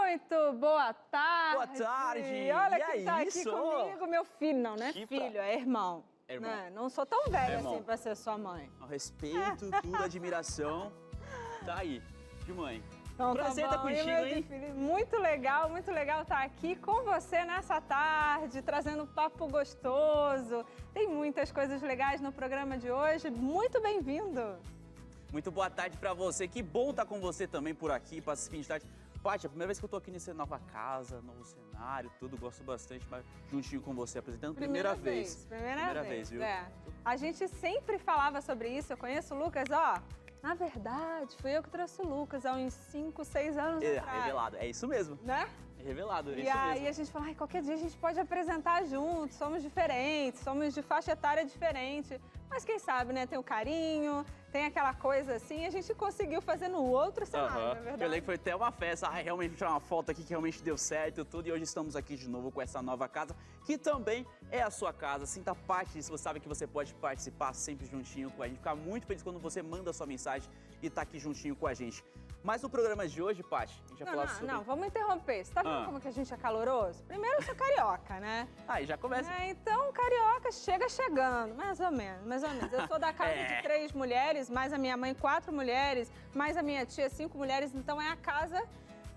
Muito boa tarde. Boa tarde. Olha E quem tá aqui isso? comigo, meu filho. Não é Que filho, é irmão. É irmão. Né? Não sou tão velha Irmão. assim pra ser sua mãe. Ao respeito, tudo, admiração. Tá aí, de mãe. Então, Prazer tá tá bom. E contigo, meu hein? filho, muito legal estar aqui com você nessa tarde, trazendo um papo gostoso. Tem muitas coisas legais no programa de hoje. Muito bem-vindo. Muito boa tarde pra você. Que bom estar com você também por aqui, para esse fim de tarde. Paty, é a primeira vez que eu tô aqui nessa nova casa, novo cenário, tudo, gosto bastante, mas juntinho com você, apresentando primeira vez. Primeira vez, viu? É. A gente sempre falava sobre isso, eu conheço o Lucas, ó. Na verdade, fui eu que trouxe o Lucas há uns 5, 6 anos atrás. Revelado, é isso mesmo. Né? Revelado, é E isso aí mesmo. a gente fala, ai, qualquer dia a gente pode apresentar juntos, somos diferentes, somos de faixa etária diferente. Mas quem sabe, né, tem o carinho, tem aquela coisa assim, a gente conseguiu fazer no outro cenário, não é verdade? Eu lembro que foi até uma festa, realmente tirar uma foto aqui que realmente deu certo e tudo. E hoje estamos aqui de novo com essa nova casa, que também é a sua casa. Sinta parte disso, você sabe que você pode participar sempre juntinho com a gente. Ficar muito feliz quando você manda a sua mensagem e tá aqui juntinho com a gente. Mas no programa de hoje, Paty, a gente vai falar sobre... Não, vamos interromper. Você tá vendo como que a gente é caloroso? Primeiro, eu sou carioca, né? Aí já começa. Então, carioca chega chegando, mais ou menos, mais ou menos. Eu sou da casa de 3 mulheres, mais a minha mãe 4 mulheres, mais a minha tia 5 mulheres, então é a casa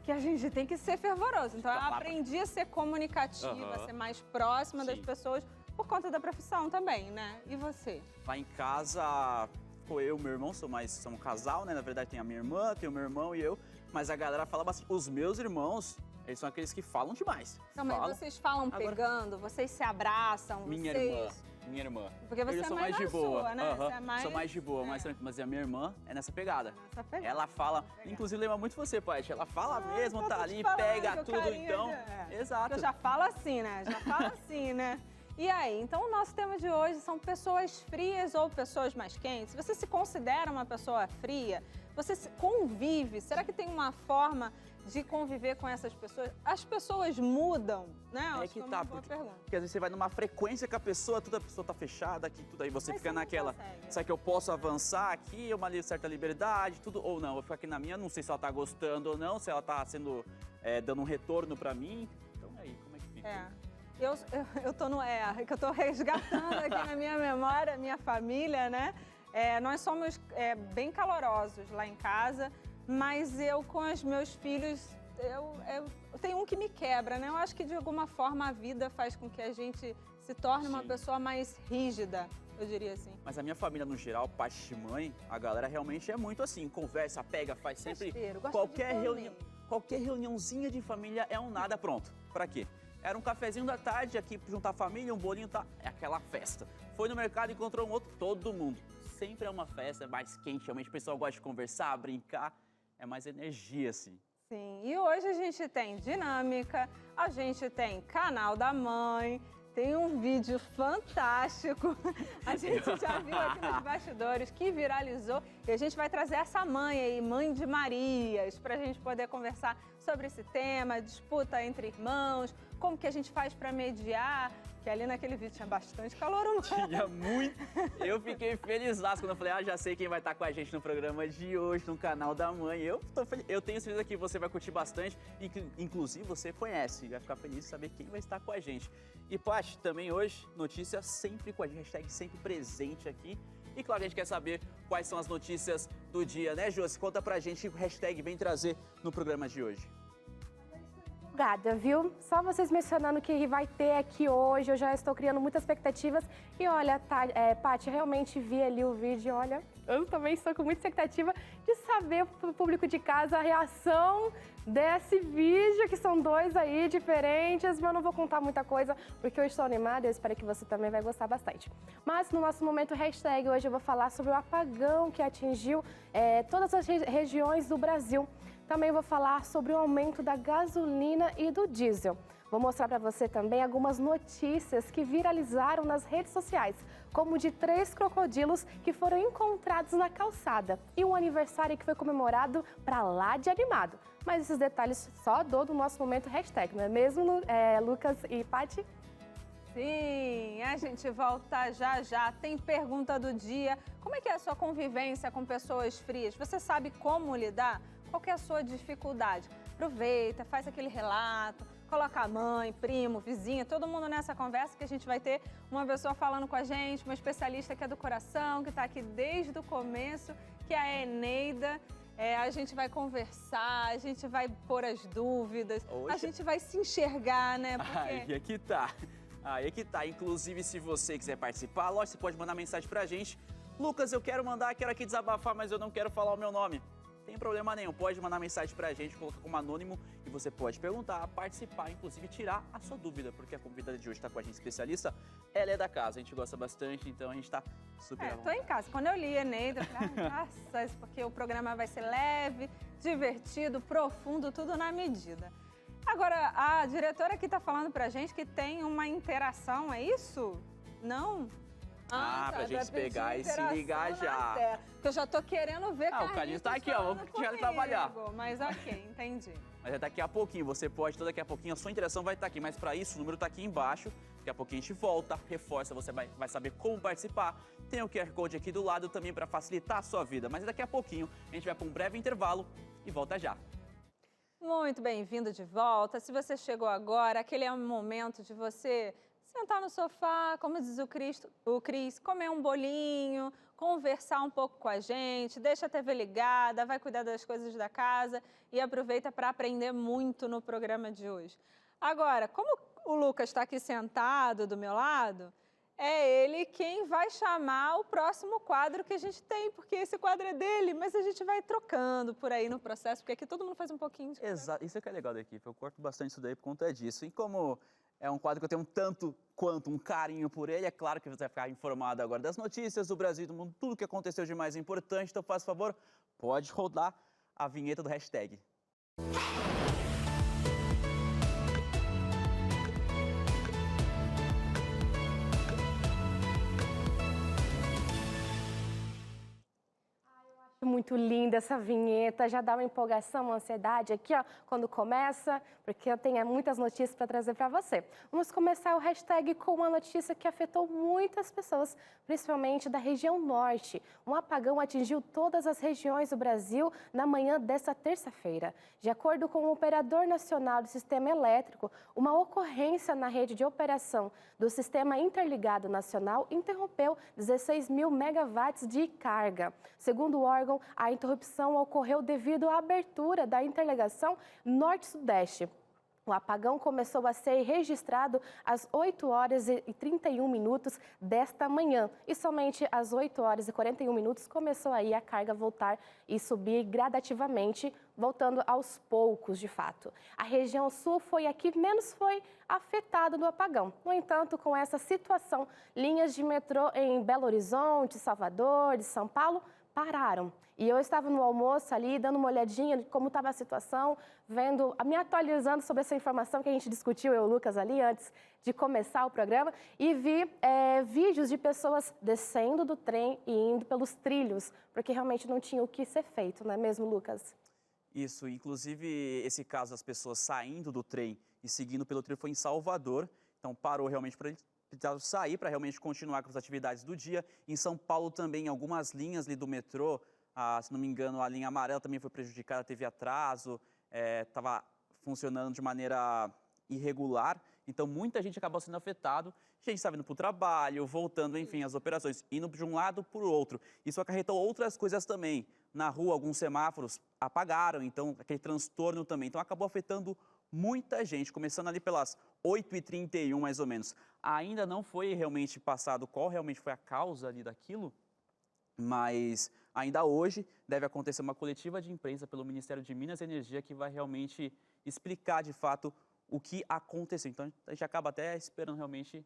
que a gente tem que ser fervoroso. Então, eu aprendi a ser comunicativa, a ser mais próxima das pessoas, por conta da profissão também, né? E você? Lá em casa... Eu e meu irmão somos um casal, né? Na verdade tem a minha irmã, tem o meu irmão e eu. Mas a galera fala bastante. Os meus irmãos, eles são aqueles que falam demais. Não, mas vocês falam pegando, vocês se abraçam, Minha irmã. Porque você eu é sou mais de boa, sua, né? Você é mais... Sou mais de boa, mais tranquilo. Mas a minha irmã é nessa pegada. Nessa pegada. Ela fala, inclusive lembra muito você, Paty. Ela fala mesmo, tá ali, falando, pega tudo, então. Exato. Eu já falo assim, né? Já falo assim, né? E aí, então o nosso tema de hoje são pessoas frias ou pessoas mais quentes. Você se considera uma pessoa fria? Você convive? Será que tem uma forma de conviver com essas pessoas? As pessoas mudam, né? É que tá, porque às vezes você vai numa frequência com a pessoa, toda a pessoa tá fechada aqui, tudo aí você fica naquela, será que eu posso avançar aqui, uma certa liberdade, tudo, ou não, eu vou ficar aqui na minha, não sei se ela tá gostando ou não, se ela tá sendo, dando um retorno pra mim, então aí, como é que fica? Eu tô que eu tô resgatando aqui na minha memória, minha família, né? Nós somos bem calorosos lá em casa, mas eu com os meus filhos, eu tenho um que me quebra, né? Eu acho que de alguma forma a vida faz com que a gente se torne uma pessoa mais rígida, eu diria assim. Mas a minha família, no geral, pai e mãe, a galera realmente é muito assim, conversa, pega, faz sempre qualquer reuniãozinha de família é um nada pronto. Pra quê? Era um cafezinho da tarde aqui, juntar a família, um bolinho, tá? É aquela festa. Foi no mercado, encontrou um outro, todo mundo. Sempre é uma festa, é mais quente, realmente o pessoal gosta de conversar, brincar, é mais energia, assim. Sim, e hoje a gente tem dinâmica, a gente tem canal da mãe, tem um vídeo fantástico, a gente já viu aqui nos bastidores, que viralizou, e a gente vai trazer essa mãe aí, mãe de Marias, pra gente poder conversar sobre esse tema, disputa entre irmãos, como que a gente faz para mediar, que ali naquele vídeo tinha bastante calor humano. Tinha muito. Eu fiquei feliz quando eu falei, já sei quem vai estar com a gente no programa de hoje, no canal da mãe. Eu tenho certeza que você vai curtir bastante, inclusive você conhece, vai ficar feliz de saber quem vai estar com a gente. E Paty, também hoje, notícia sempre com a gente, hashtag sempre presente aqui. E claro, a gente quer saber quais são as notícias do dia, né, Josi? Conta pra gente o hashtag vem trazer no programa de hoje. Obrigada, viu? Só vocês mencionando que vai ter aqui hoje, eu já estou criando muitas expectativas. E olha, Paty, realmente vi ali o vídeo, olha, eu também estou com muita expectativa de saber pro público de casa a reação desse vídeo, que são 2 aí diferentes, mas não vou contar muita coisa, porque eu estou animada e eu espero que você também vai gostar bastante. Mas no nosso momento hashtag, hoje eu vou falar sobre o apagão que atingiu todas as regiões do Brasil. Também vou falar sobre o aumento da gasolina e do diesel. Vou mostrar para você também algumas notícias que viralizaram nas redes sociais, como de 3 crocodilos que foram encontrados na calçada e um aniversário que foi comemorado para lá de animado. Mas esses detalhes só do nosso momento hashtag, não é mesmo, Lucas e Paty? Sim, a gente volta já já. Tem pergunta do dia. Como é que é a sua convivência com pessoas frias? Você sabe como lidar? Qual que é a sua dificuldade? Aproveita, faz aquele relato, coloca a mãe, primo, vizinha, todo mundo nessa conversa que a gente vai ter uma pessoa falando com a gente, uma especialista que é do coração, que está aqui desde o começo, que é a Eneida. A gente vai conversar, a gente vai pôr as dúvidas, a gente vai se enxergar, né? Porque... Aí é que tá. Aí é que tá. Inclusive, se você quiser participar, lógico, você pode mandar mensagem pra gente. Lucas, eu quero aqui desabafar, mas eu não quero falar o meu nome. Tem problema nenhum, pode mandar mensagem pra gente, coloca como anônimo e você pode perguntar, participar, inclusive tirar a sua dúvida, porque a convidada de hoje tá com a gente especialista, ela é da casa, a gente gosta bastante, então a gente tá super à tô vontade. em casa. Quando eu li Eneida, eu falei, nossa, porque o programa vai ser leve, divertido, profundo, tudo na medida. Agora, a diretora aqui tá falando pra gente que tem uma interação, é isso? Não? Pra gente pegar e se ligar já. Porque eu já tô querendo ver o Carlinhos tá aqui, ó, vamos já trabalhar. Mas ok, entendi. Mas é daqui a pouquinho, você pode, daqui a pouquinho a sua interação vai estar aqui, mas para isso o número tá aqui embaixo, daqui a pouquinho a gente volta, reforça, você vai saber como participar, tem o QR Code aqui do lado também para facilitar a sua vida, mas daqui a pouquinho a gente vai para um breve intervalo e volta já. Muito bem-vindo de volta, se você chegou agora, aquele é o momento de você sentar no sofá, como diz o Cris, comer um bolinho, conversar um pouco com a gente, deixa a TV ligada, vai cuidar das coisas da casa e aproveita para aprender muito no programa de hoje. Agora, como o Lucas está aqui sentado do meu lado, é ele quem vai chamar o próximo quadro que a gente tem, porque esse quadro é dele, mas a gente vai trocando por aí no processo, porque aqui todo mundo faz um pouquinho de... Exato, isso é que é legal da equipe, eu corto bastante isso daí por conta disso. E como é um quadro que eu tenho um tanto quanto um carinho por ele, é claro que você vai ficar informado agora das notícias do Brasil e do mundo, tudo que aconteceu de mais importante, então faz favor, pode rodar a vinheta do hashtag. Muito linda essa vinheta, já dá uma empolgação, uma ansiedade aqui, ó, quando começa, porque eu tenho muitas notícias para trazer para você. Vamos começar o hashtag com uma notícia que afetou muitas pessoas, principalmente da região norte. Um apagão atingiu todas as regiões do Brasil na manhã desta terça-feira. De acordo com o Operador Nacional do Sistema Elétrico, uma ocorrência na rede de operação do Sistema Interligado Nacional interrompeu 16 mil megawatts de carga. Segundo o órgão, a interrupção ocorreu devido à abertura da interligação norte-sudeste. O apagão começou a ser registrado às 8 horas e 31 minutos desta manhã. E somente às 8 horas e 41 minutos começou aí a carga voltar e subir gradativamente, voltando aos poucos, de fato. A região sul foi a que menos foi afetada no apagão. No entanto, com essa situação, linhas de metrô em Belo Horizonte, Salvador, de São Paulo, pararam. E eu estava no almoço ali, dando uma olhadinha de como estava a situação, me atualizando sobre essa informação que a gente discutiu, eu e o Lucas ali, antes de começar o programa, e vi vídeos de pessoas descendo do trem e indo pelos trilhos, porque realmente não tinha o que ser feito, não é mesmo, Lucas? Isso, inclusive esse caso das pessoas saindo do trem e seguindo pelo trilho foi em Salvador, então parou realmente para precisaram sair para realmente continuar com as atividades do dia. Em São Paulo também, algumas linhas ali do metrô, se não me engano, a linha amarela também foi prejudicada, teve atraso, estava funcionando de maneira irregular, então muita gente acabou sendo afetado, gente estava indo para o trabalho, voltando, enfim, as operações, indo de um lado para o outro. Isso acarretou outras coisas também. Na rua, alguns semáforos apagaram, então aquele transtorno também. Então acabou afetando muita gente, começando ali pelas 8h31 mais ou menos. Ainda não foi realmente passado qual realmente foi a causa ali daquilo, mas ainda hoje deve acontecer uma coletiva de imprensa pelo Ministério de Minas e Energia que vai realmente explicar de fato o que aconteceu. Então a gente acaba até esperando realmente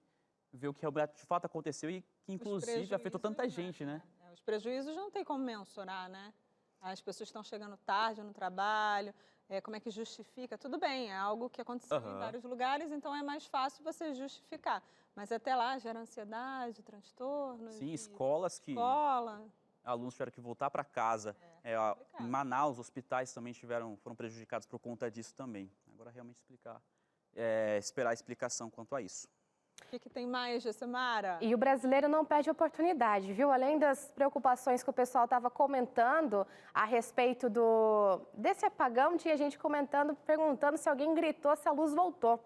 ver o que de fato aconteceu e que inclusive afetou tanta gente, né? Os prejuízos não tem como mensurar, né? As pessoas estão chegando tarde no trabalho, como é que justifica? Tudo bem, é algo que aconteceu em vários lugares, então é mais fácil você justificar. Mas até lá gera ansiedade, transtorno. Sim, escolas que alunos tiveram que voltar para casa. Em Manaus, hospitais também foram prejudicados por conta disso também. Agora realmente esperar a explicação quanto a isso. O que tem mais, Gessimara? E o brasileiro não perde oportunidade, viu? Além das preocupações que o pessoal estava comentando a respeito desse apagão, tinha gente comentando, perguntando se alguém gritou se a luz voltou.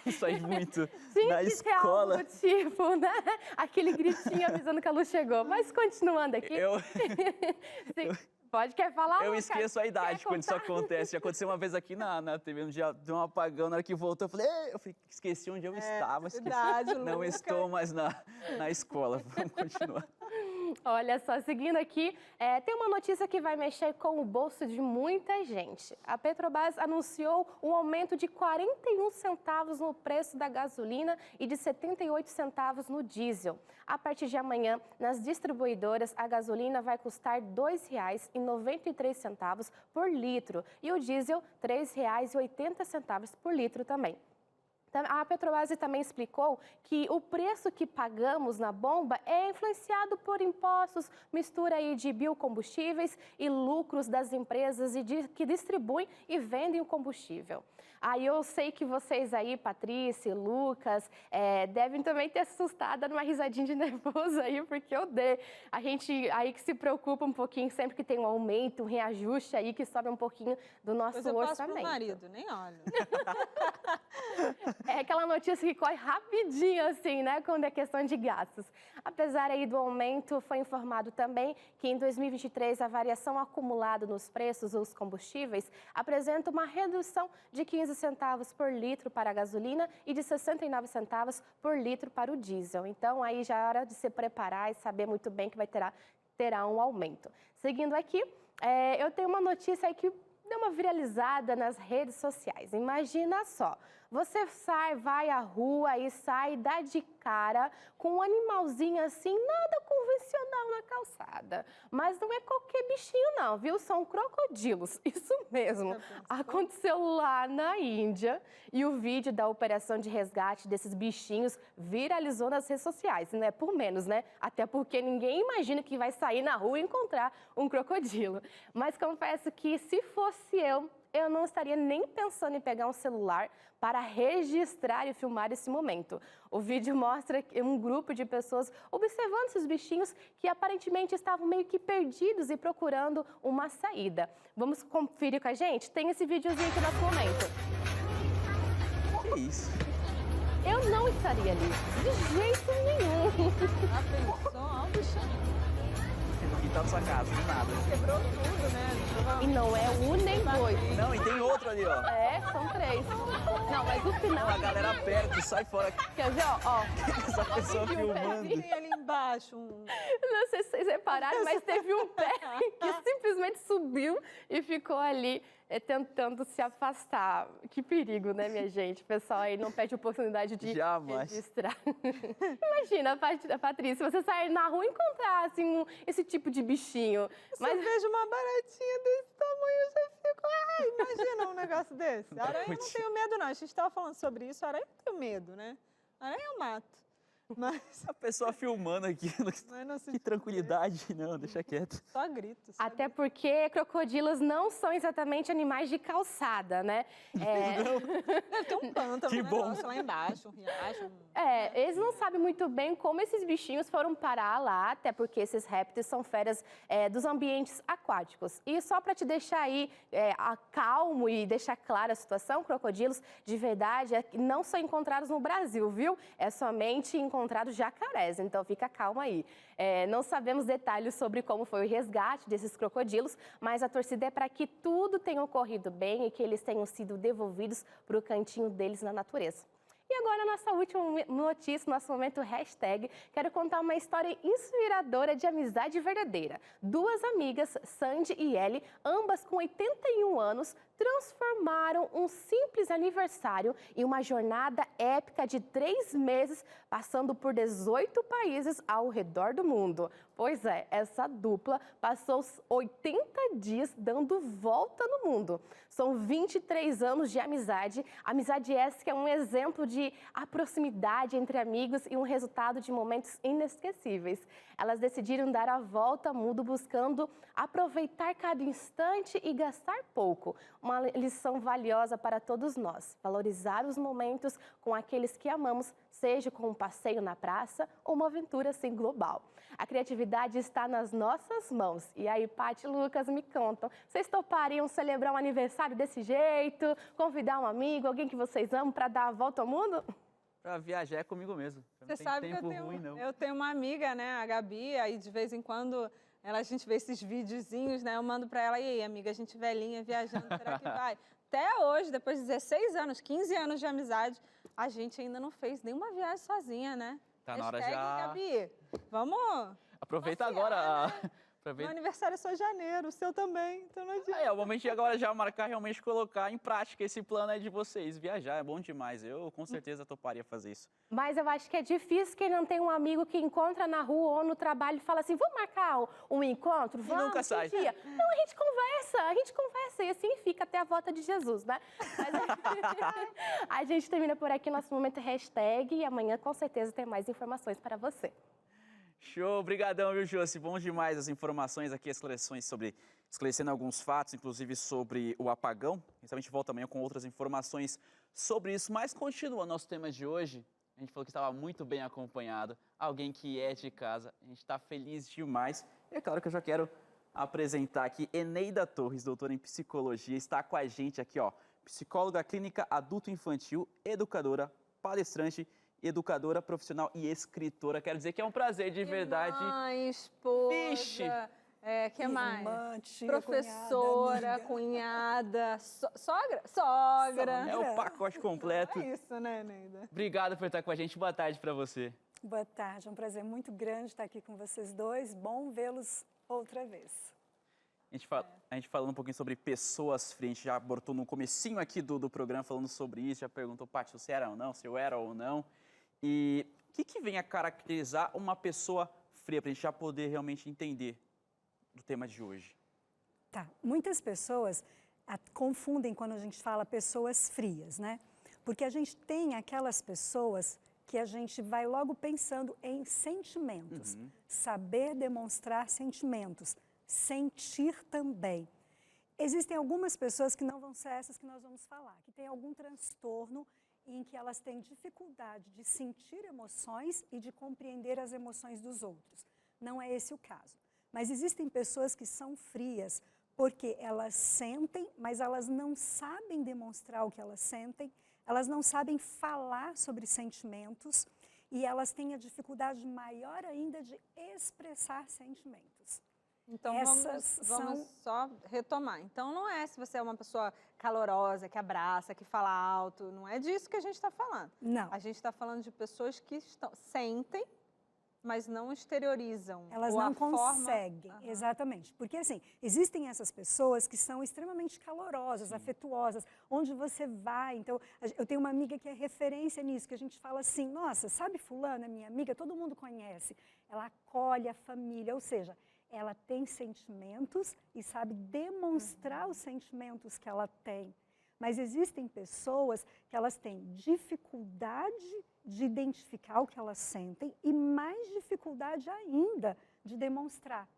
Isso aí muito Tinha na que escola. ter algo tipo, né? Aquele gritinho avisando que a luz chegou. Mas continuando aqui. Quer falar? Eu esqueço a idade quando isso acontece. Já aconteceu uma vez aqui na TV, um dia deu um apagão, na hora que voltou, eu falei, esqueci onde eu estava. Verdade, não estou mais na escola. Vamos continuar. Olha só, seguindo aqui, tem uma notícia que vai mexer com o bolso de muita gente. A Petrobras anunciou um aumento de 41 centavos no preço da gasolina e de 78 centavos no diesel. A partir de amanhã, nas distribuidoras, a gasolina vai custar R$ 2,93 por litro e o diesel R$ 3,80 por litro também. A Petrobras também explicou que o preço que pagamos na bomba é influenciado por impostos, mistura aí de biocombustíveis e lucros das empresas que distribuem e vendem o combustível. Aí eu sei que vocês aí, Patrícia, Lucas, devem também ter assustado, numa risadinha de nervoso aí, porque a gente aí que se preocupa um pouquinho sempre que tem um aumento, um reajuste aí que sobe um pouquinho do nosso orçamento. Eu passo pro marido, nem olho. É aquela notícia que corre rapidinho, assim, né, quando é questão de gastos. Apesar aí do aumento, foi informado também que em 2023 a variação acumulada nos preços dos combustíveis apresenta uma redução de 15 centavos por litro para a gasolina e de 69 centavos por litro para o diesel. Então, aí já é hora de se preparar e saber muito bem que terá um aumento. Seguindo aqui, eu tenho uma notícia aí que deu uma viralizada nas redes sociais. Imagina só, você vai à rua e dá de cara com um animalzinho assim, nada convencional na calçada. Mas não é qualquer bichinho não, viu? São crocodilos, isso mesmo. Aconteceu lá na Índia e o vídeo da operação de resgate desses bichinhos viralizou nas redes sociais. Não é por menos, né? Até porque ninguém imagina que vai sair na rua e encontrar um crocodilo. Mas confesso que se fosse eu não estaria nem pensando em pegar um celular para registrar e filmar esse momento. O vídeo mostra um grupo de pessoas observando esses bichinhos que aparentemente estavam meio que perdidos e procurando uma saída. Vamos conferir com a gente? Tem esse videozinho aqui no nosso momento. Que isso? Eu não estaria ali, de jeito nenhum. A pensou, ó, o bichinho. No quintal da sua casa, do nada. Quebrou tudo, né? E não é um nem dois. Não, e tem outro ali, ó. São 3. Não, mas o final... A galera perto, sai fora. Quer ver, ó? Essa pessoa filmando. Tem ali embaixo Não sei se vocês repararam, mas teve um pé que simplesmente subiu e ficou ali tentando se afastar. Que perigo, né, minha gente? O pessoal aí não perde oportunidade de registrar. Imagina, Patrícia, você sair na rua e encontrar assim, esse tipo de bichinho. Mas eu vejo uma baratinha desse tamanho, eu já fico... imagina um negócio desse. Aranha eu não tenho medo, não. A gente estava falando sobre isso, aranha eu não tenho medo, né? Aranha eu mato. Mas a pessoa filmando aqui, que tranquilidade, não, deixa quieto. Só grito. Até porque crocodilos não são exatamente animais de calçada, né? Deve ter um pântano, que bom. Negócio lá embaixo, um riacho. Eles não sabem muito bem como esses bichinhos foram parar lá, até porque esses répteis são feras dos ambientes aquáticos. E só para te deixar aí calmo e deixar clara a situação, crocodilos de verdade não são encontrados no Brasil, viu? É somente encontrados jacarés, então fica calma aí. Não sabemos detalhes sobre como foi o resgate desses crocodilos, mas a torcida é para que tudo tenha ocorrido bem e que eles tenham sido devolvidos para o cantinho deles na natureza. E agora, nossa última notícia, nosso momento hashtag, quero contar uma história inspiradora de amizade verdadeira. Duas amigas, Sandy e Ellie, ambas com 81 anos, transformaram um simples aniversário em uma jornada épica de 3 meses, passando por 18 países ao redor do mundo. Pois é, essa dupla passou 80 dias dando volta no mundo. São 23 anos de amizade essa que é um exemplo de de a proximidade entre amigos e um resultado de momentos inesquecíveis. Elas decidiram dar a volta ao mundo buscando aproveitar cada instante e gastar pouco. Uma lição valiosa para todos nós, valorizar os momentos com aqueles que amamos, seja com um passeio na praça ou uma aventura assim global. A criatividade está nas nossas mãos. E aí, Paty e Lucas, me contam, vocês topariam celebrar um aniversário desse jeito? Convidar um amigo, alguém que vocês amam para dar a volta ao mundo? Pra viajar é comigo mesmo. Você sabe que não. eu tenho uma amiga, né, a Gabi, aí de vez em quando a gente vê esses videozinhos, né, eu mando pra ela, e aí, amiga, a gente velhinha viajando, será que vai? Até hoje, depois de 16 anos, 15 anos de amizade, a gente ainda não fez nenhuma viagem sozinha, né? Tá na hora Hashtag, já. Gabi, vamos Aproveita passear, agora. né? Aproveita. Meu aniversário é só em janeiro, o seu também, então não adianta. É o momento de agora já marcar, realmente colocar em prática esse plano aí de vocês. Viajar é bom demais. Eu com certeza toparia fazer isso. Mas eu acho que é difícil quem não tem um amigo que encontra na rua ou no trabalho e fala assim, vamos marcar um encontro? Vamos, nunca sai. Dia? Não, a gente conversa e assim fica até a volta de Jesus, né? Mas, a gente termina por aqui nosso momento hashtag e amanhã com certeza tem mais informações para você. Show, brigadão, viu, Josi? Bom demais as informações aqui, esclarecendo alguns fatos, inclusive sobre o apagão. A gente volta amanhã com outras informações sobre isso. Mas continuando nosso tema de hoje, a gente falou que estava muito bem acompanhado, alguém que é de casa, a gente está feliz demais. E é claro que eu já quero apresentar aqui Eneida Torres, doutora em psicologia, está com a gente aqui, ó, psicóloga clínica adulto-infantil, educadora, palestrante, educadora, profissional e escritora. Quero dizer que é um prazer de verdade. Mãe, esposa, Vixe! que mais? Irmã, tia, Professora, cunhada, sogra. É o pacote completo. É isso, né, Neida? Obrigado por estar com a gente. Boa tarde para você. Boa tarde, é um prazer muito grande estar aqui com vocês dois. Bom vê-los outra vez. A gente falando um pouquinho sobre pessoas frias, a gente já abordou no comecinho aqui do programa falando sobre isso, já perguntou, Paty, se você era ou não, se eu era ou não. E o que vem a caracterizar uma pessoa fria, para a gente já poder realmente entender do tema de hoje? Tá, muitas pessoas confundem quando a gente fala pessoas frias, né? Porque a gente tem aquelas pessoas que a gente vai logo pensando em sentimentos, saber demonstrar sentimentos, sentir também. Existem algumas pessoas que não vão ser essas que nós vamos falar, que têm algum transtorno em que elas têm dificuldade de sentir emoções e de compreender as emoções dos outros. Não é esse o caso. Mas existem pessoas que são frias porque elas sentem, mas elas não sabem demonstrar o que elas sentem, elas não sabem falar sobre sentimentos e elas têm a dificuldade maior ainda de expressar sentimentos. Então, vamos só retomar. Então, não é se você é uma pessoa calorosa, que abraça, que fala alto, não é disso que a gente está falando. Não. A gente está falando de pessoas que sentem, mas não exteriorizam. Elas não conseguem, exatamente. Porque, assim, existem essas pessoas que são extremamente calorosas, afetuosas, onde você vai. Então, eu tenho uma amiga que é referência nisso, que a gente fala assim, nossa, sabe fulana, minha amiga, todo mundo conhece. Ela acolhe a família, ou seja, ela tem sentimentos e sabe demonstrar os sentimentos que ela tem. Mas existem pessoas que elas têm dificuldade de identificar o que elas sentem e mais dificuldade ainda de demonstrar.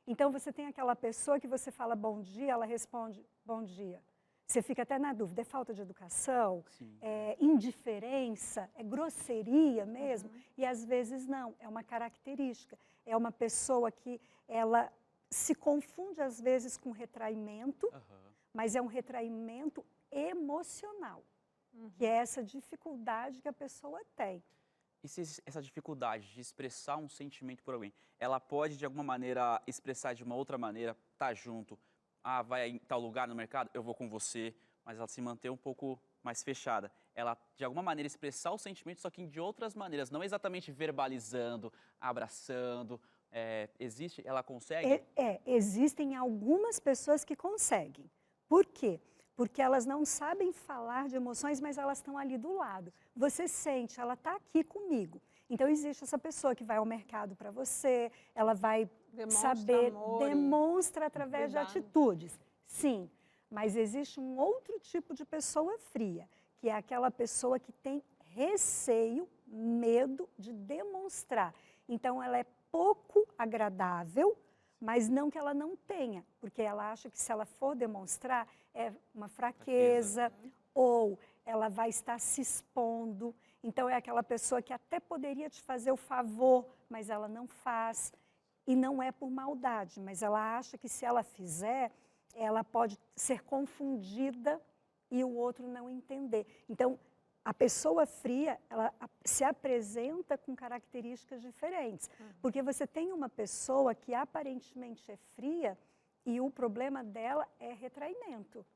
Então, você tem aquela pessoa que você fala bom dia, ela responde bom dia. Você fica até na dúvida, é falta de educação, é indiferença, é grosseria mesmo? E às vezes não, é uma característica. É uma pessoa que ela se confunde às vezes com retraimento, mas é um retraimento emocional, que é essa dificuldade que a pessoa tem. E se essa dificuldade de expressar um sentimento por alguém, ela pode de alguma maneira expressar de uma outra maneira, tá junto, vai em tal lugar no mercado, eu vou com você, mas ela se manter um pouco mais fechada. Ela, de alguma maneira, expressar o sentimento, só que de outras maneiras, não exatamente verbalizando, abraçando. Existe? Ela consegue? Existem algumas pessoas que conseguem. Por quê? Porque elas não sabem falar de emoções, mas elas estão ali do lado. Você sente, ela está aqui comigo. Então, existe essa pessoa que vai ao mercado para você, ela vai demonstra através de atitudes. Sim, mas existe um outro tipo de pessoa fria, que é aquela pessoa que tem receio, medo de demonstrar. Então, ela é pouco agradável, mas não que ela não tenha, porque ela acha que se ela for demonstrar, é uma fraqueza, ou ela vai estar se expondo. Então, é aquela pessoa que até poderia te fazer o favor, mas ela não faz. E não é por maldade, mas ela acha que se ela fizer, ela pode ser confundida e o outro não entender. Então, a pessoa fria, ela se apresenta com características diferentes. Porque você tem uma pessoa que aparentemente é fria e o problema dela é retraimento.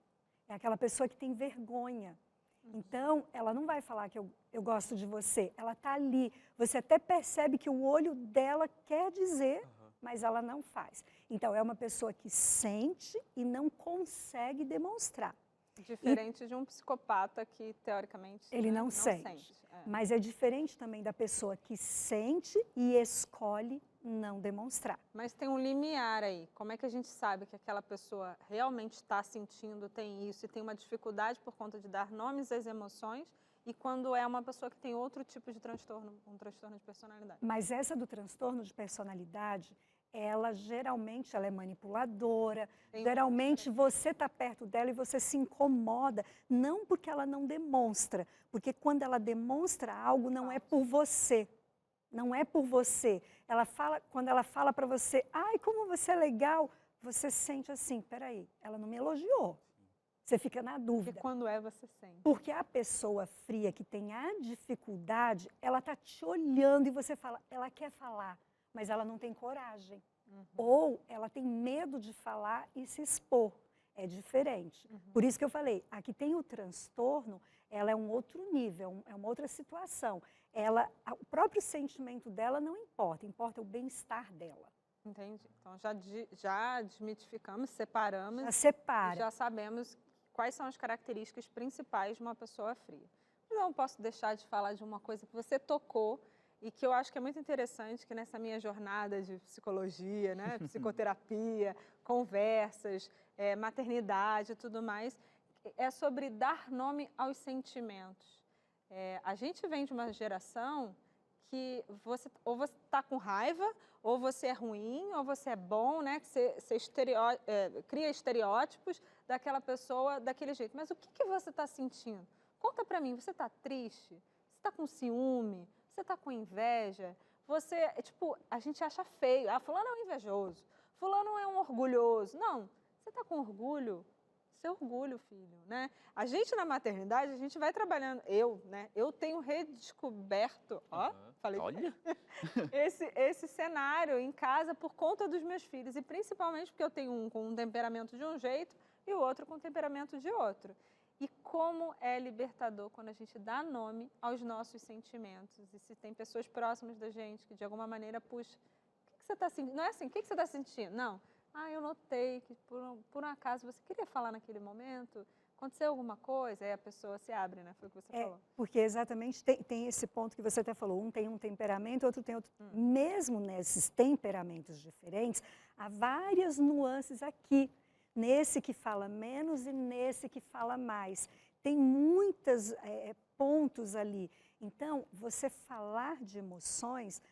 É aquela pessoa que tem vergonha. Então, ela não vai falar que eu gosto de você. Ela está ali. Você até percebe que o olho dela quer dizer, mas ela não faz. Então, é uma pessoa que sente e não consegue demonstrar. Diferente de um psicopata que, teoricamente, Ele né, não sente. É. Mas é diferente também da pessoa que sente e escolhe não demonstrar. Mas tem um limiar aí. Como é que a gente sabe que aquela pessoa realmente está sentindo, tem isso, e tem uma dificuldade por conta de dar nomes às emoções, e quando é uma pessoa que tem outro tipo de transtorno, um transtorno de personalidade? Mas essa do transtorno de personalidade, ela geralmente ela é manipuladora, geralmente você está perto dela e você se incomoda, não porque ela não demonstra, porque quando ela demonstra algo não é por você, não é por você. Ela fala, quando ela fala para você, ai, como você é legal, você sente assim, peraí, ela não me elogiou. Você fica na E dúvida. quando é, você sente. Porque a pessoa fria que tem a dificuldade, ela está te olhando e você fala, ela quer falar, mas ela não tem coragem. Ou ela tem medo de falar e se expor. É diferente. Por isso que eu falei, a que tem o transtorno, ela é um outro nível, é uma outra situação. O próprio sentimento dela não importa, importa o bem-estar dela. Entendi. Então, já desmitificamos, separamos. Já separa. E já sabemos quais são as características principais de uma pessoa fria. Mas eu não posso deixar de falar de uma coisa que você tocou e que eu acho que é muito interessante, que nessa minha jornada de psicologia, né, psicoterapia, conversas, maternidade e tudo mais, é sobre dar nome aos sentimentos. A gente vem de uma geração que ou você está com raiva, ou você é ruim, ou você é bom, né? Que você cria estereótipos daquela pessoa daquele jeito. Mas o que você está sentindo? Conta para mim, você está triste? Você está com ciúme? Você está com inveja? A gente acha feio. Ah, fulano é um invejoso. Fulano é um orgulhoso. Não, você está com orgulho? Seu orgulho, filho, né? A gente na maternidade, a gente vai trabalhando. Eu tenho redescoberto, falei, olha, esse cenário em casa por conta dos meus filhos. E principalmente porque eu tenho um com um temperamento de um jeito e o outro com um temperamento de outro. E como é libertador quando a gente dá nome aos nossos sentimentos. E se tem pessoas próximas da gente que de alguma maneira puxa, o que você está sentindo? Não é assim, o que você está sentindo? Não. Eu notei que por um acaso você queria falar naquele momento, aconteceu alguma coisa, aí a pessoa se abre, né? Foi o que você falou. Porque exatamente tem esse ponto que você até falou, um tem um temperamento, outro tem outro. Mesmo nesses temperamentos diferentes, há várias nuances aqui. Nesse que fala menos e nesse que fala mais. Tem muitos pontos ali. Então, você falar de emoções,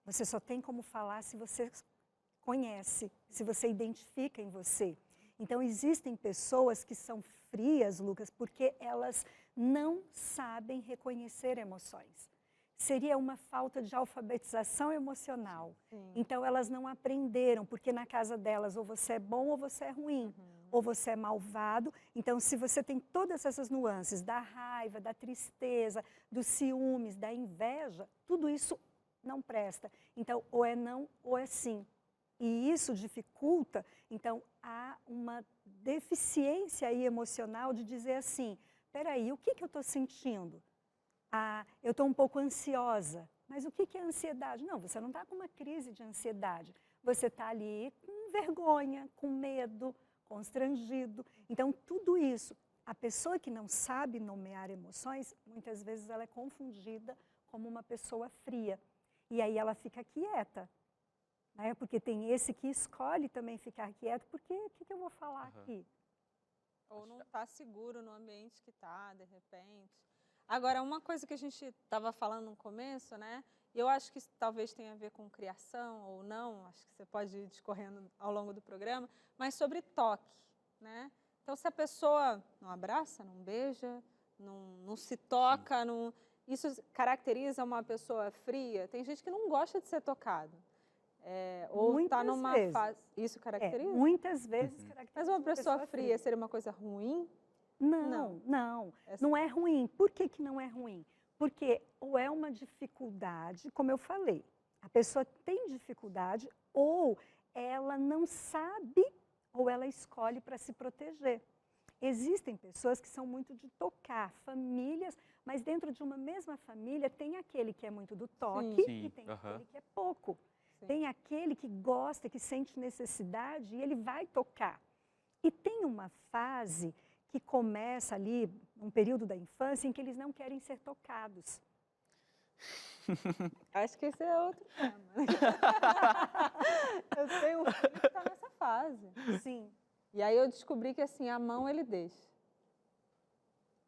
você só tem como falar se você conhece, se você identifica em você. Então, existem pessoas que são frias, Lucas, porque elas não sabem reconhecer emoções. Seria uma falta de alfabetização emocional. Sim. Então, elas não aprenderam, porque na casa delas ou você é bom ou você é ruim, ou você é malvado. Então, se você tem todas essas nuances da raiva, da tristeza, dos ciúmes, da inveja, tudo isso não presta. Então, ou é não ou é sim. E isso dificulta, então, há uma deficiência aí emocional de dizer assim, peraí, o que eu estou sentindo? Eu estou um pouco ansiosa. Mas o que é ansiedade? Não, você não está com uma crise de ansiedade. Você está ali com vergonha, com medo, constrangido. Então, tudo isso, a pessoa que não sabe nomear emoções, muitas vezes ela é confundida como uma pessoa fria. E aí ela fica quieta. Né? Porque tem esse que escolhe também ficar quieto, porque o que eu vou falar aqui? Ou não está seguro no ambiente que está, de repente. Agora, uma coisa que a gente estava falando no começo, né? E eu acho que isso talvez tenha a ver com criação ou não, acho que você pode ir discorrendo ao longo do programa, mas sobre toque, né? Então, se a pessoa não abraça, não beija, não se toca, isso caracteriza uma pessoa fria. Tem gente que não gosta de ser tocado. Ou está Muitas numa vezes. fase. Isso caracteriza? Muitas vezes caracteriza Mas uma pessoa fria seria uma coisa ruim? Não, não é ruim. Por que que não é ruim? Porque ou é uma dificuldade, como eu falei, a pessoa tem dificuldade ou ela não sabe ou ela escolhe para se proteger. Existem pessoas que são muito de tocar, famílias, mas dentro de uma mesma família tem aquele que é muito do toque Sim. e tem aquele que é pouco. Sim. Tem aquele que gosta, que sente necessidade e ele vai tocar. E tem uma fase que começa ali, um período da infância, em que eles não querem ser tocados. Acho que esse é outro tema. Eu tenho um filho que está nessa fase. Sim. E aí eu descobri que assim, a mão ele deixa.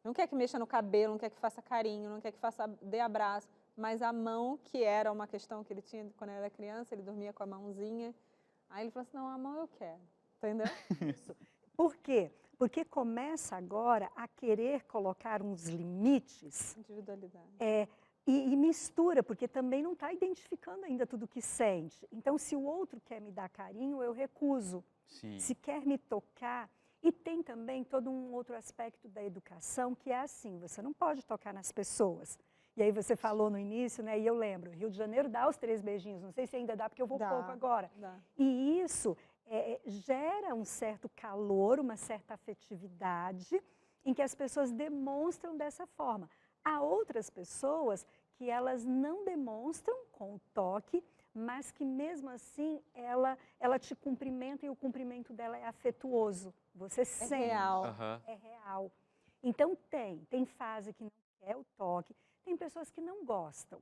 Não quer que mexa no cabelo, não quer que faça carinho, não quer que dê abraço. Mas a mão, que era uma questão que ele tinha quando ele era criança, ele dormia com a mãozinha. Aí ele falou assim, não, a mão eu quero. Entendeu? Isso. Por quê? Porque começa agora a querer colocar uns limites Individualidade. e mistura, porque também não está identificando ainda tudo o que sente. Então, se o outro quer me dar carinho, eu recuso. Sim. Se quer me tocar. E tem também todo um outro aspecto da educação, que é assim, você não pode tocar nas pessoas. E aí você falou no início, né? E eu lembro, Rio de Janeiro dá os 3 beijinhos, não sei se ainda dá, porque eu vou pouco agora. Dá. E isso gera um certo calor, uma certa afetividade, em que as pessoas demonstram dessa forma. Há outras pessoas que elas não demonstram com o toque, mas que mesmo assim ela te cumprimenta e o cumprimento dela é afetuoso. Você sente. Real. É real. Então tem fase que não quer o toque, tem pessoas que não gostam.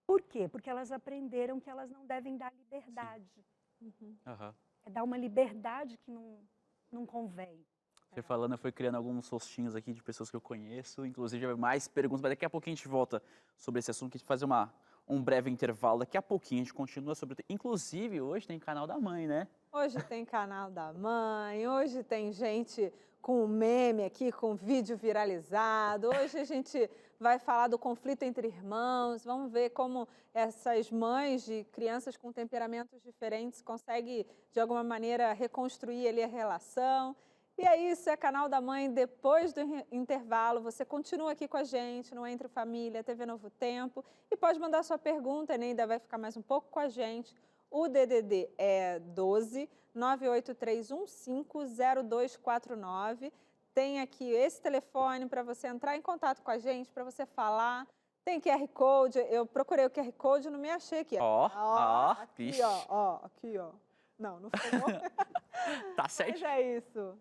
Por quê? Porque elas aprenderam que elas não devem dar liberdade. É dar uma liberdade que não convém. Você falando, eu fui criando alguns rostinhos aqui de pessoas que eu conheço, inclusive mais perguntas, mas daqui a pouquinho a gente volta sobre esse assunto, que a gente vai fazer um breve intervalo, daqui a pouquinho a gente continua sobre... Inclusive, hoje tem canal da mãe, né? Hoje tem canal da mãe, hoje tem gente com meme aqui, com vídeo viralizado, hoje a gente vai falar do conflito entre irmãos, vamos ver como essas mães de crianças com temperamentos diferentes conseguem, de alguma maneira, reconstruir ali a relação. E é isso, é canal da mãe. Depois do intervalo, você continua aqui com a gente no Entre Família, TV Novo Tempo, e pode mandar sua pergunta, né? Ainda vai ficar mais um pouco com a gente. O DDD é 12 983150249. Tem aqui esse telefone para você entrar em contato com a gente, para você falar. Tem QR Code, eu procurei o QR Code e não me achei aqui. Aqui, vixe. aqui, ó. Não foi bom. Tá certo? Mas é isso.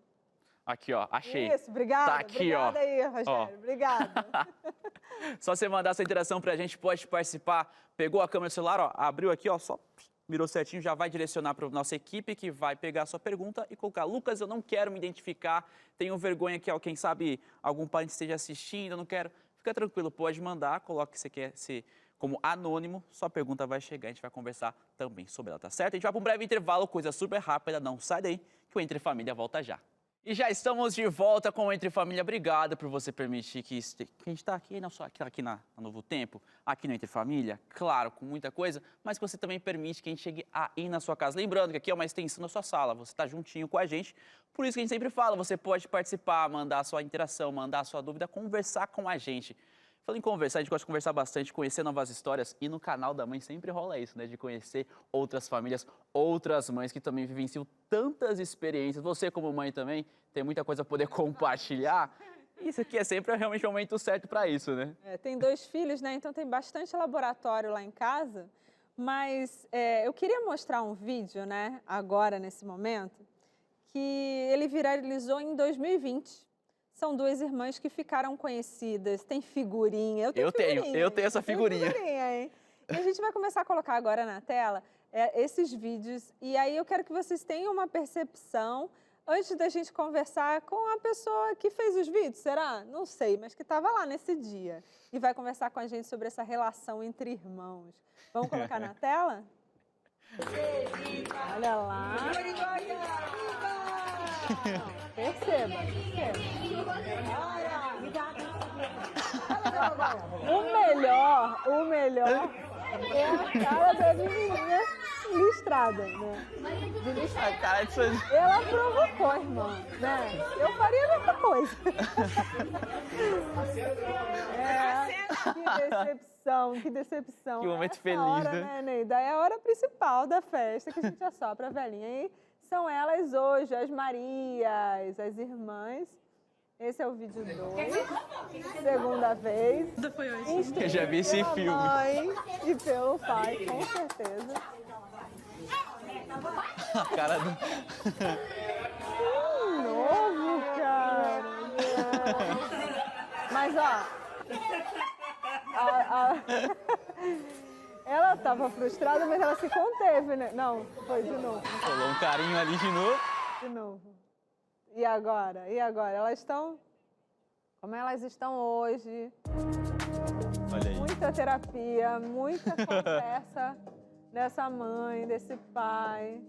Aqui, ó, achei. Isso, obrigada. Tá aqui, obrigada ó. aí, Rogério. Obrigada. Só você mandar sua interação pra gente, pode participar. Pegou a câmera do celular, ó, abriu aqui, ó, só mirou certinho, já vai direcionar para nossa equipe que vai pegar a sua pergunta e colocar: Lucas, eu não quero me identificar, tenho vergonha que, ó, quem sabe algum parente esteja assistindo, eu não quero. Fica tranquilo, pode mandar, coloque que você quer ser como anônimo, sua pergunta vai chegar, a gente vai conversar também sobre ela, tá certo? A gente vai para um breve intervalo, coisa super rápida, não sai daí, que o Entre Família volta já. E já estamos de volta com o Entre Família. Obrigado por você permitir que a gente está aqui, não só aqui na Novo Tempo, aqui no Entre Família, claro, com muita coisa, mas que você também permite que a gente chegue aí na sua casa. Lembrando que aqui é uma extensão da sua sala, você está juntinho com a gente, por isso que a gente sempre fala, você pode participar, mandar a sua interação, mandar a sua dúvida, conversar com a gente. Falando em conversar, a gente gosta de conversar bastante, conhecer novas histórias, e no canal da mãe sempre rola isso, né? De conhecer outras famílias, outras mães que também vivenciam tantas experiências. Você, como mãe também, tem muita coisa a poder compartilhar. Isso aqui é sempre realmente o momento certo para isso, né? Tem 2 filhos, né? Então tem bastante laboratório lá em casa. Mas eu queria mostrar um vídeo, né? Agora, nesse momento, que ele viralizou em 2020. São 2 irmãs que ficaram conhecidas, tem figurinha. Eu tenho essa figurinha. Hein? E a gente vai começar a colocar agora na tela esses vídeos. E aí eu quero que vocês tenham uma percepção antes da gente conversar com a pessoa que fez os vídeos, será? Não sei, mas que estava lá nesse dia. E vai conversar com a gente sobre essa relação entre irmãos. Vamos colocar na tela? Olha lá. Não, perceba. O melhor é a cara da menininha listrada, né? A cara de Sandy. Ela provocou, irmão, né? Eu faria a mesma coisa. Que decepção. Que momento Essa feliz, hora, né? Neida? É a hora principal da festa que a gente assopra a velhinha. E são elas hoje, as Marias, as irmãs. Esse é o vídeo 2, segunda vez. Eu já vi esse pela filme. mãe e pelo pai, com certeza. A cara do... Novo, cara. Mas, ó... Ela tava frustrada, mas ela se conteve, né? Não, foi de novo. Rolou um carinho ali de novo. De novo. E agora? E agora? Elas estão... Como elas estão hoje? Olha aí. Muita terapia, muita conversa dessa mãe, desse pai.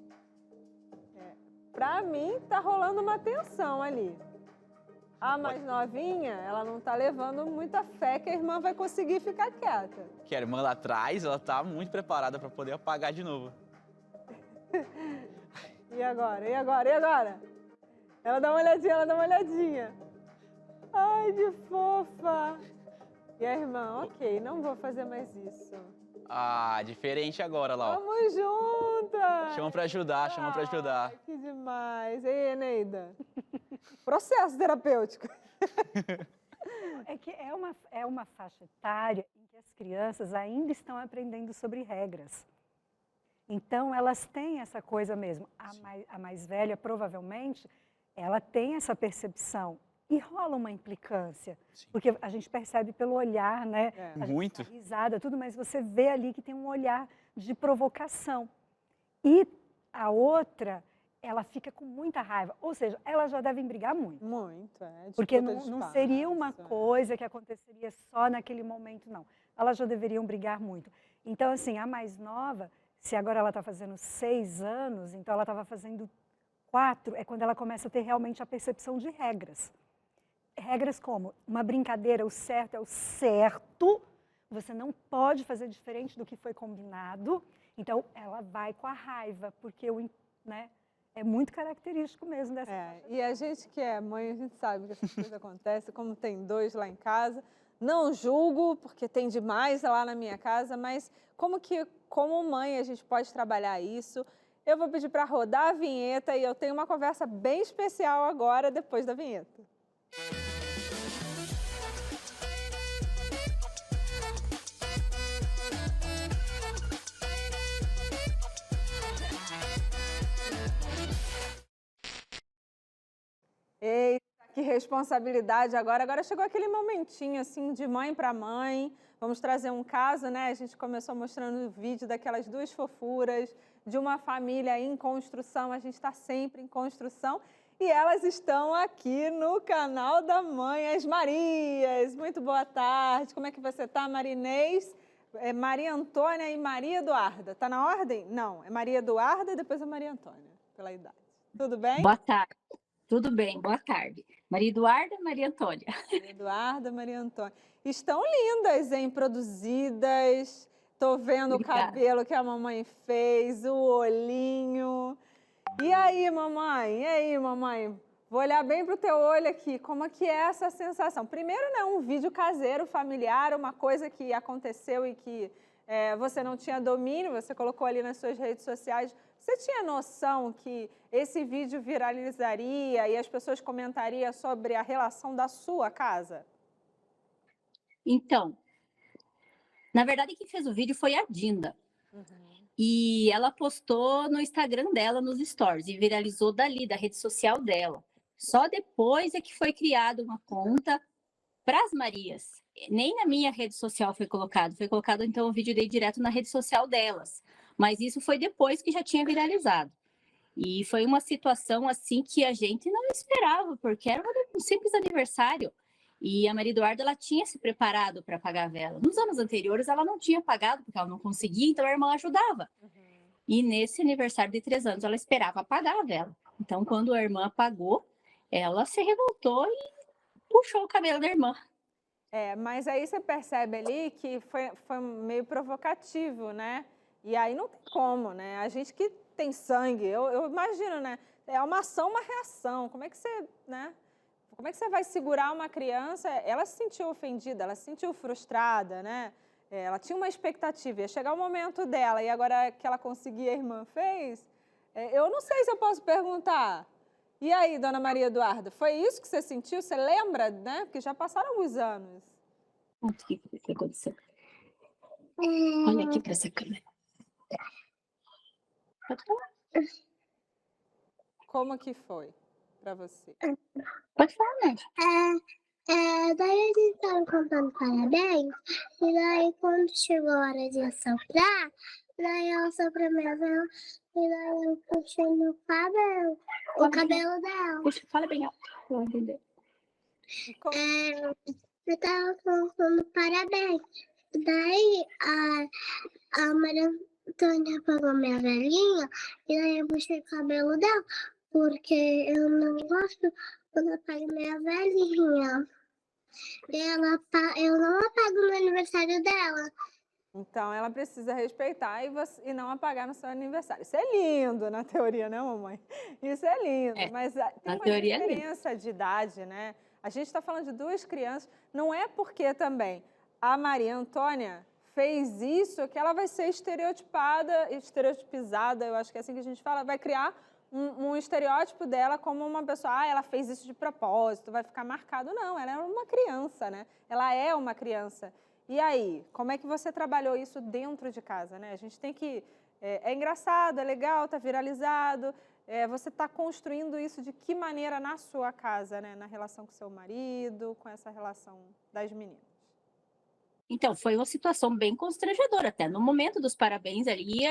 Pra mim, tá rolando uma tensão ali. A mais novinha, ela não tá levando muita fé que a irmã vai conseguir ficar quieta. Que a irmã lá atrás, ela tá muito preparada para poder apagar de novo. E agora? E agora? E agora? Ela dá uma olhadinha, ela dá uma olhadinha. Ai, que fofa. E a irmã, ok, não vou fazer mais isso. Ah, diferente agora lá, ó. Vamos juntas! Chama pra ajudar, chama pra ajudar. Ai, que demais. E aí, Eneida? Processo terapêutico. É que é uma faixa etária em que as crianças ainda estão aprendendo sobre regras. Então, elas têm essa coisa mesmo. A mais velha, provavelmente, ela tem essa percepção. E rola uma implicância, Sim. porque a gente percebe pelo olhar, né? A gente Muito. dá risada, tudo, mas você vê ali que tem um olhar de provocação. E a outra, ela fica com muita raiva. Ou seja, elas já devem brigar muito. Muito, Porque disputa de não espaço. seria uma coisa que aconteceria só naquele momento, não. Elas já deveriam brigar muito. Então, assim, a mais nova, se agora ela está fazendo 6 anos, então ela estava fazendo 4, é quando ela começa a ter realmente a percepção de regras. Regras como uma brincadeira, o certo é o certo, você não pode fazer diferente do que foi combinado. Então, ela vai com a raiva, porque né, é muito característico mesmo dessa faixa. E a gente que é mãe, a gente sabe que essas coisas acontecem, como tem 2 lá em casa. Não julgo, porque tem demais lá na minha casa, mas como mãe, a gente pode trabalhar isso. Eu vou pedir para rodar a vinheta e eu tenho uma conversa bem especial agora, depois da vinheta. Eita, que responsabilidade agora. Agora chegou aquele momentinho assim de mãe para mãe. Vamos trazer um caso, né? A gente começou mostrando o vídeo daquelas 2 fofuras, de uma família em construção. A gente está sempre em construção. E elas estão aqui no canal da mãe, as Marias. Muito boa tarde. Como é que você está, Marinês? É Maria Antônia e Maria Eduarda. Está na ordem? Não, é Maria Eduarda e depois é Maria Antônia, pela idade. Tudo bem? Boa tarde. Tudo bem, boa tarde. Maria Eduarda, Maria Antônia. Maria Eduarda, Maria Antônia. Estão lindas, hein? Produzidas. Estou vendo Obrigada. o cabelo que a mamãe fez, o olhinho. E aí, mamãe? E aí, mamãe? Vou olhar bem para o teu olho aqui. Como é que é essa sensação? Primeiro, né, um vídeo caseiro, familiar, uma coisa que aconteceu e que você não tinha domínio, você colocou ali nas suas redes sociais. Você tinha noção que esse vídeo viralizaria e as pessoas comentariam sobre a relação da sua casa? Então, na verdade, quem fez o vídeo foi a Dinda. E ela postou no Instagram dela, nos stories, e viralizou dali, da rede social dela. Só depois é que foi criada uma conta para as Marias. Nem na minha rede social foi colocado então o vídeo dei direto na rede social delas. Mas isso foi depois que já tinha viralizado. E foi uma situação assim que a gente não esperava, porque era um simples aniversário. E a Maria Eduarda, ela tinha se preparado para pagar a vela. Nos anos anteriores, ela não tinha pagado, porque ela não conseguia, então a irmã ajudava. E nesse aniversário de 3 anos, ela esperava pagar a vela. Então, quando a irmã pagou, ela se revoltou e puxou o cabelo da irmã. Mas aí você percebe ali que foi meio provocativo, né? E aí não tem como, né? A gente que tem sangue, eu imagino, né? É uma ação, uma reação. Como é que você, né? Como é que você vai segurar uma criança? Ela se sentiu ofendida, ela se sentiu frustrada, né? Ela tinha uma expectativa, ia chegar o momento dela e agora que ela conseguia, a irmã fez. Eu não sei se eu posso perguntar. E aí, dona Maria Eduarda, foi isso que você sentiu? Você lembra, né? Porque já passaram alguns anos. O que aconteceu? Olha aqui para essa câmera. Como que foi para você? Pode falar, né? Daí eles estavam cantando parabéns, e daí quando chegou a hora de assoprar, daí ela soprou minha vela, e daí eu puxei no cabelo, o cabelo dela. Puxa, fala bem alto, pra eu entender. Eu tava cantando parabéns. Daí a Maria Antônia pegou minha velhinha, e daí eu puxei o cabelo dela, porque eu não gosto quando eu pego minha velhinha. Eu não apago no aniversário dela. Então, ela precisa respeitar e não apagar no seu aniversário. Isso é lindo na teoria, né, mamãe? Isso é lindo, mas tem uma diferença de idade, né? A gente está falando de 2 crianças, não é porque também a Maria Antônia fez isso que ela vai ser estereotipizada, eu acho que é assim que a gente fala, vai criar um estereótipo dela como uma pessoa, ela fez isso de propósito, vai ficar marcado. Não, ela é uma criança, né? Ela é uma criança. E aí, como é que você trabalhou isso dentro de casa, né? A gente tem que... É engraçado, é legal, tá viralizado. Você está construindo isso de que maneira na sua casa, né? Na relação com seu marido, com essa relação das meninas. Então, foi uma situação bem constrangedora até. No momento dos parabéns ali,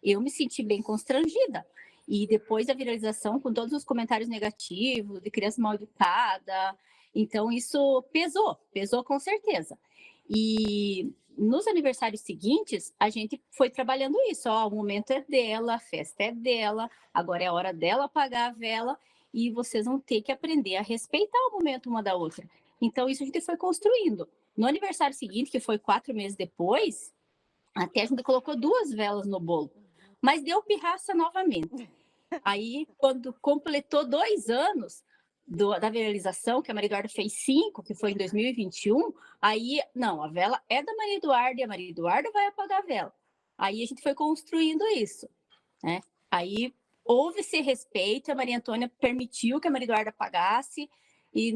eu me senti bem constrangida. E depois da viralização, com todos os comentários negativos, de criança mal educada, então isso pesou com certeza. E nos aniversários seguintes, a gente foi trabalhando isso. O momento é dela, a festa é dela, agora é a hora dela apagar a vela e vocês vão ter que aprender a respeitar o momento uma da outra. Então isso a gente foi construindo. No aniversário seguinte, que foi 4 meses depois, até a gente colocou 2 velas no bolo, mas deu pirraça novamente. Aí, quando completou 2 anos da viralização, que a Maria Eduarda fez 5, que foi em 2021, aí, não, a vela é da Maria Eduarda e a Maria Eduarda vai apagar a vela. Aí a gente foi construindo isso, né? Aí houve esse respeito, a Maria Antônia permitiu que a Maria Eduarda apagasse e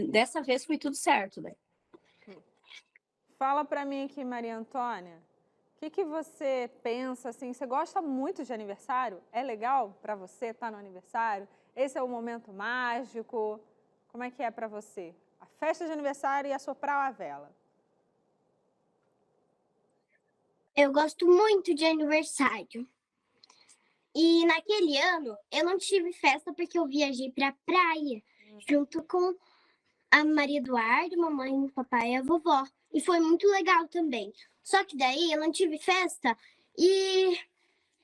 dessa vez foi tudo certo, né? Fala para mim aqui, Maria Antônia, o que você pensa, assim, você gosta muito de aniversário? É legal para você estar no aniversário? Esse é o momento mágico? Como é que é para você? A festa de aniversário e assoprar a vela. Eu gosto muito de aniversário. E naquele ano, eu não tive festa porque eu viajei pra praia, junto com a Maria Eduarda, mamãe, o papai e a vovó. E foi muito legal também. Só que daí eu não tive festa e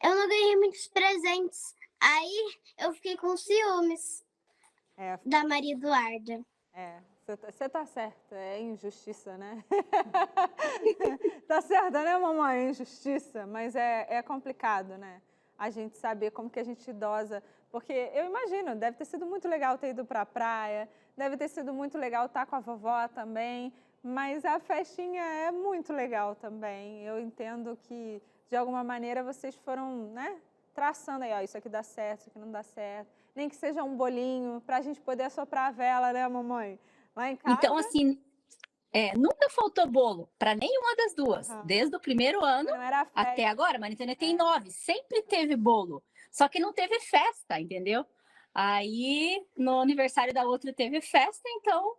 eu não ganhei muitos presentes. Aí eu fiquei com ciúmes da Maria Eduarda. Você tá certa, é injustiça, né? Tá certa, né, mamãe? É injustiça, mas é complicado, né? A gente saber como que a gente idosa, porque eu imagino, deve ter sido muito legal ter ido pra praia, deve ter sido muito legal estar com a vovó também, mas a festinha é muito legal também. Eu entendo que, de alguma maneira, vocês foram, né, traçando aí, ó, isso aqui dá certo, isso aqui não dá certo. Nem que seja um bolinho, para a gente poder assoprar a vela, né, mamãe? Lá em casa... Então, assim, nunca faltou bolo para nenhuma das duas. Desde o primeiro ano até agora. A Maria Antônia tem 9, sempre teve bolo. Só que não teve festa, entendeu? Aí, no aniversário da outra teve festa, então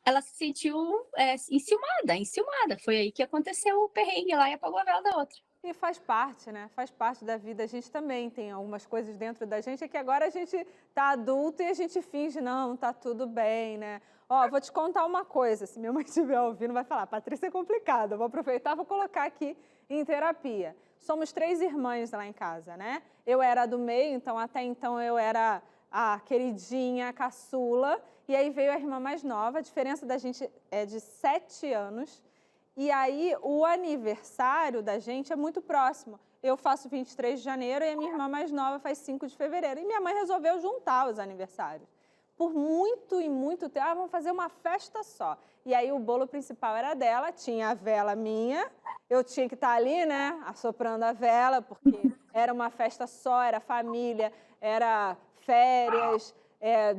ela se sentiu enciumada. Foi aí que aconteceu o perrengue lá e apagou a vela da outra. E faz parte, né? Faz parte da vida. A gente também tem algumas coisas dentro da gente que agora a gente tá adulto e a gente finge, não, tá tudo bem, né? Ó, vou te contar uma coisa, se minha mãe estiver ouvindo, vai falar, Patrícia é complicada, vou aproveitar e vou colocar aqui em terapia. Somos 3 irmãs lá em casa, né? Eu era a do meio, então até então eu era a queridinha, a caçula, e aí veio a irmã mais nova, a diferença da gente é de 7 anos, e aí o aniversário da gente é muito próximo. Eu faço 23 de janeiro e a minha irmã mais nova faz 5 de fevereiro. E minha mãe resolveu juntar os aniversários. Por muito e muito tempo, vamos fazer uma festa só. E aí o bolo principal era dela, tinha a vela minha, eu tinha que estar ali, né, assoprando a vela, porque era uma festa só, era família, era férias,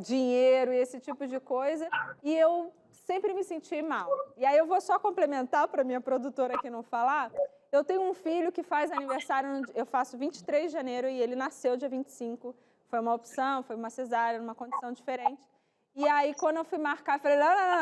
dinheiro e esse tipo de coisa. E eu sempre me senti mal. E aí eu vou só complementar para minha produtora aqui não falar. Eu tenho um filho que faz aniversário, eu faço 23 de janeiro e ele nasceu dia 25. Foi uma opção, foi uma cesárea, numa condição diferente. E aí, quando eu fui marcar, eu falei,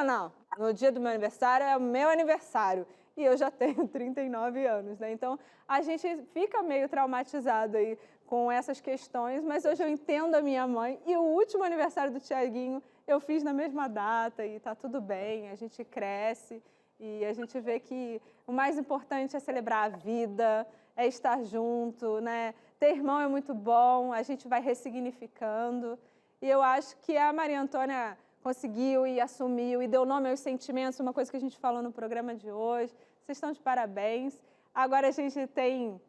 não. No dia do meu aniversário é o meu aniversário. E eu já tenho 39 anos, né? Então, a gente fica meio traumatizado aí com essas questões, mas hoje eu entendo a minha mãe. E o último aniversário do Tiaguinho eu fiz na mesma data e tá tudo bem, a gente cresce e a gente vê que o mais importante é celebrar a vida, é estar junto, né? Ter irmão é muito bom, a gente vai ressignificando. E eu acho que a Maria Antônia conseguiu e assumiu e deu nome aos sentimentos, uma coisa que a gente falou no programa de hoje. Vocês estão de parabéns. Agora a gente tem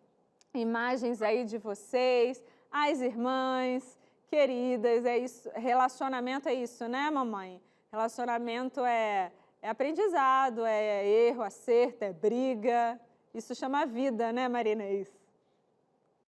imagens aí de vocês, as irmãs queridas, é isso. Relacionamento é isso, né, mamãe? Relacionamento é aprendizado, é erro, acerto, é briga. Isso chama vida, né, Marinês?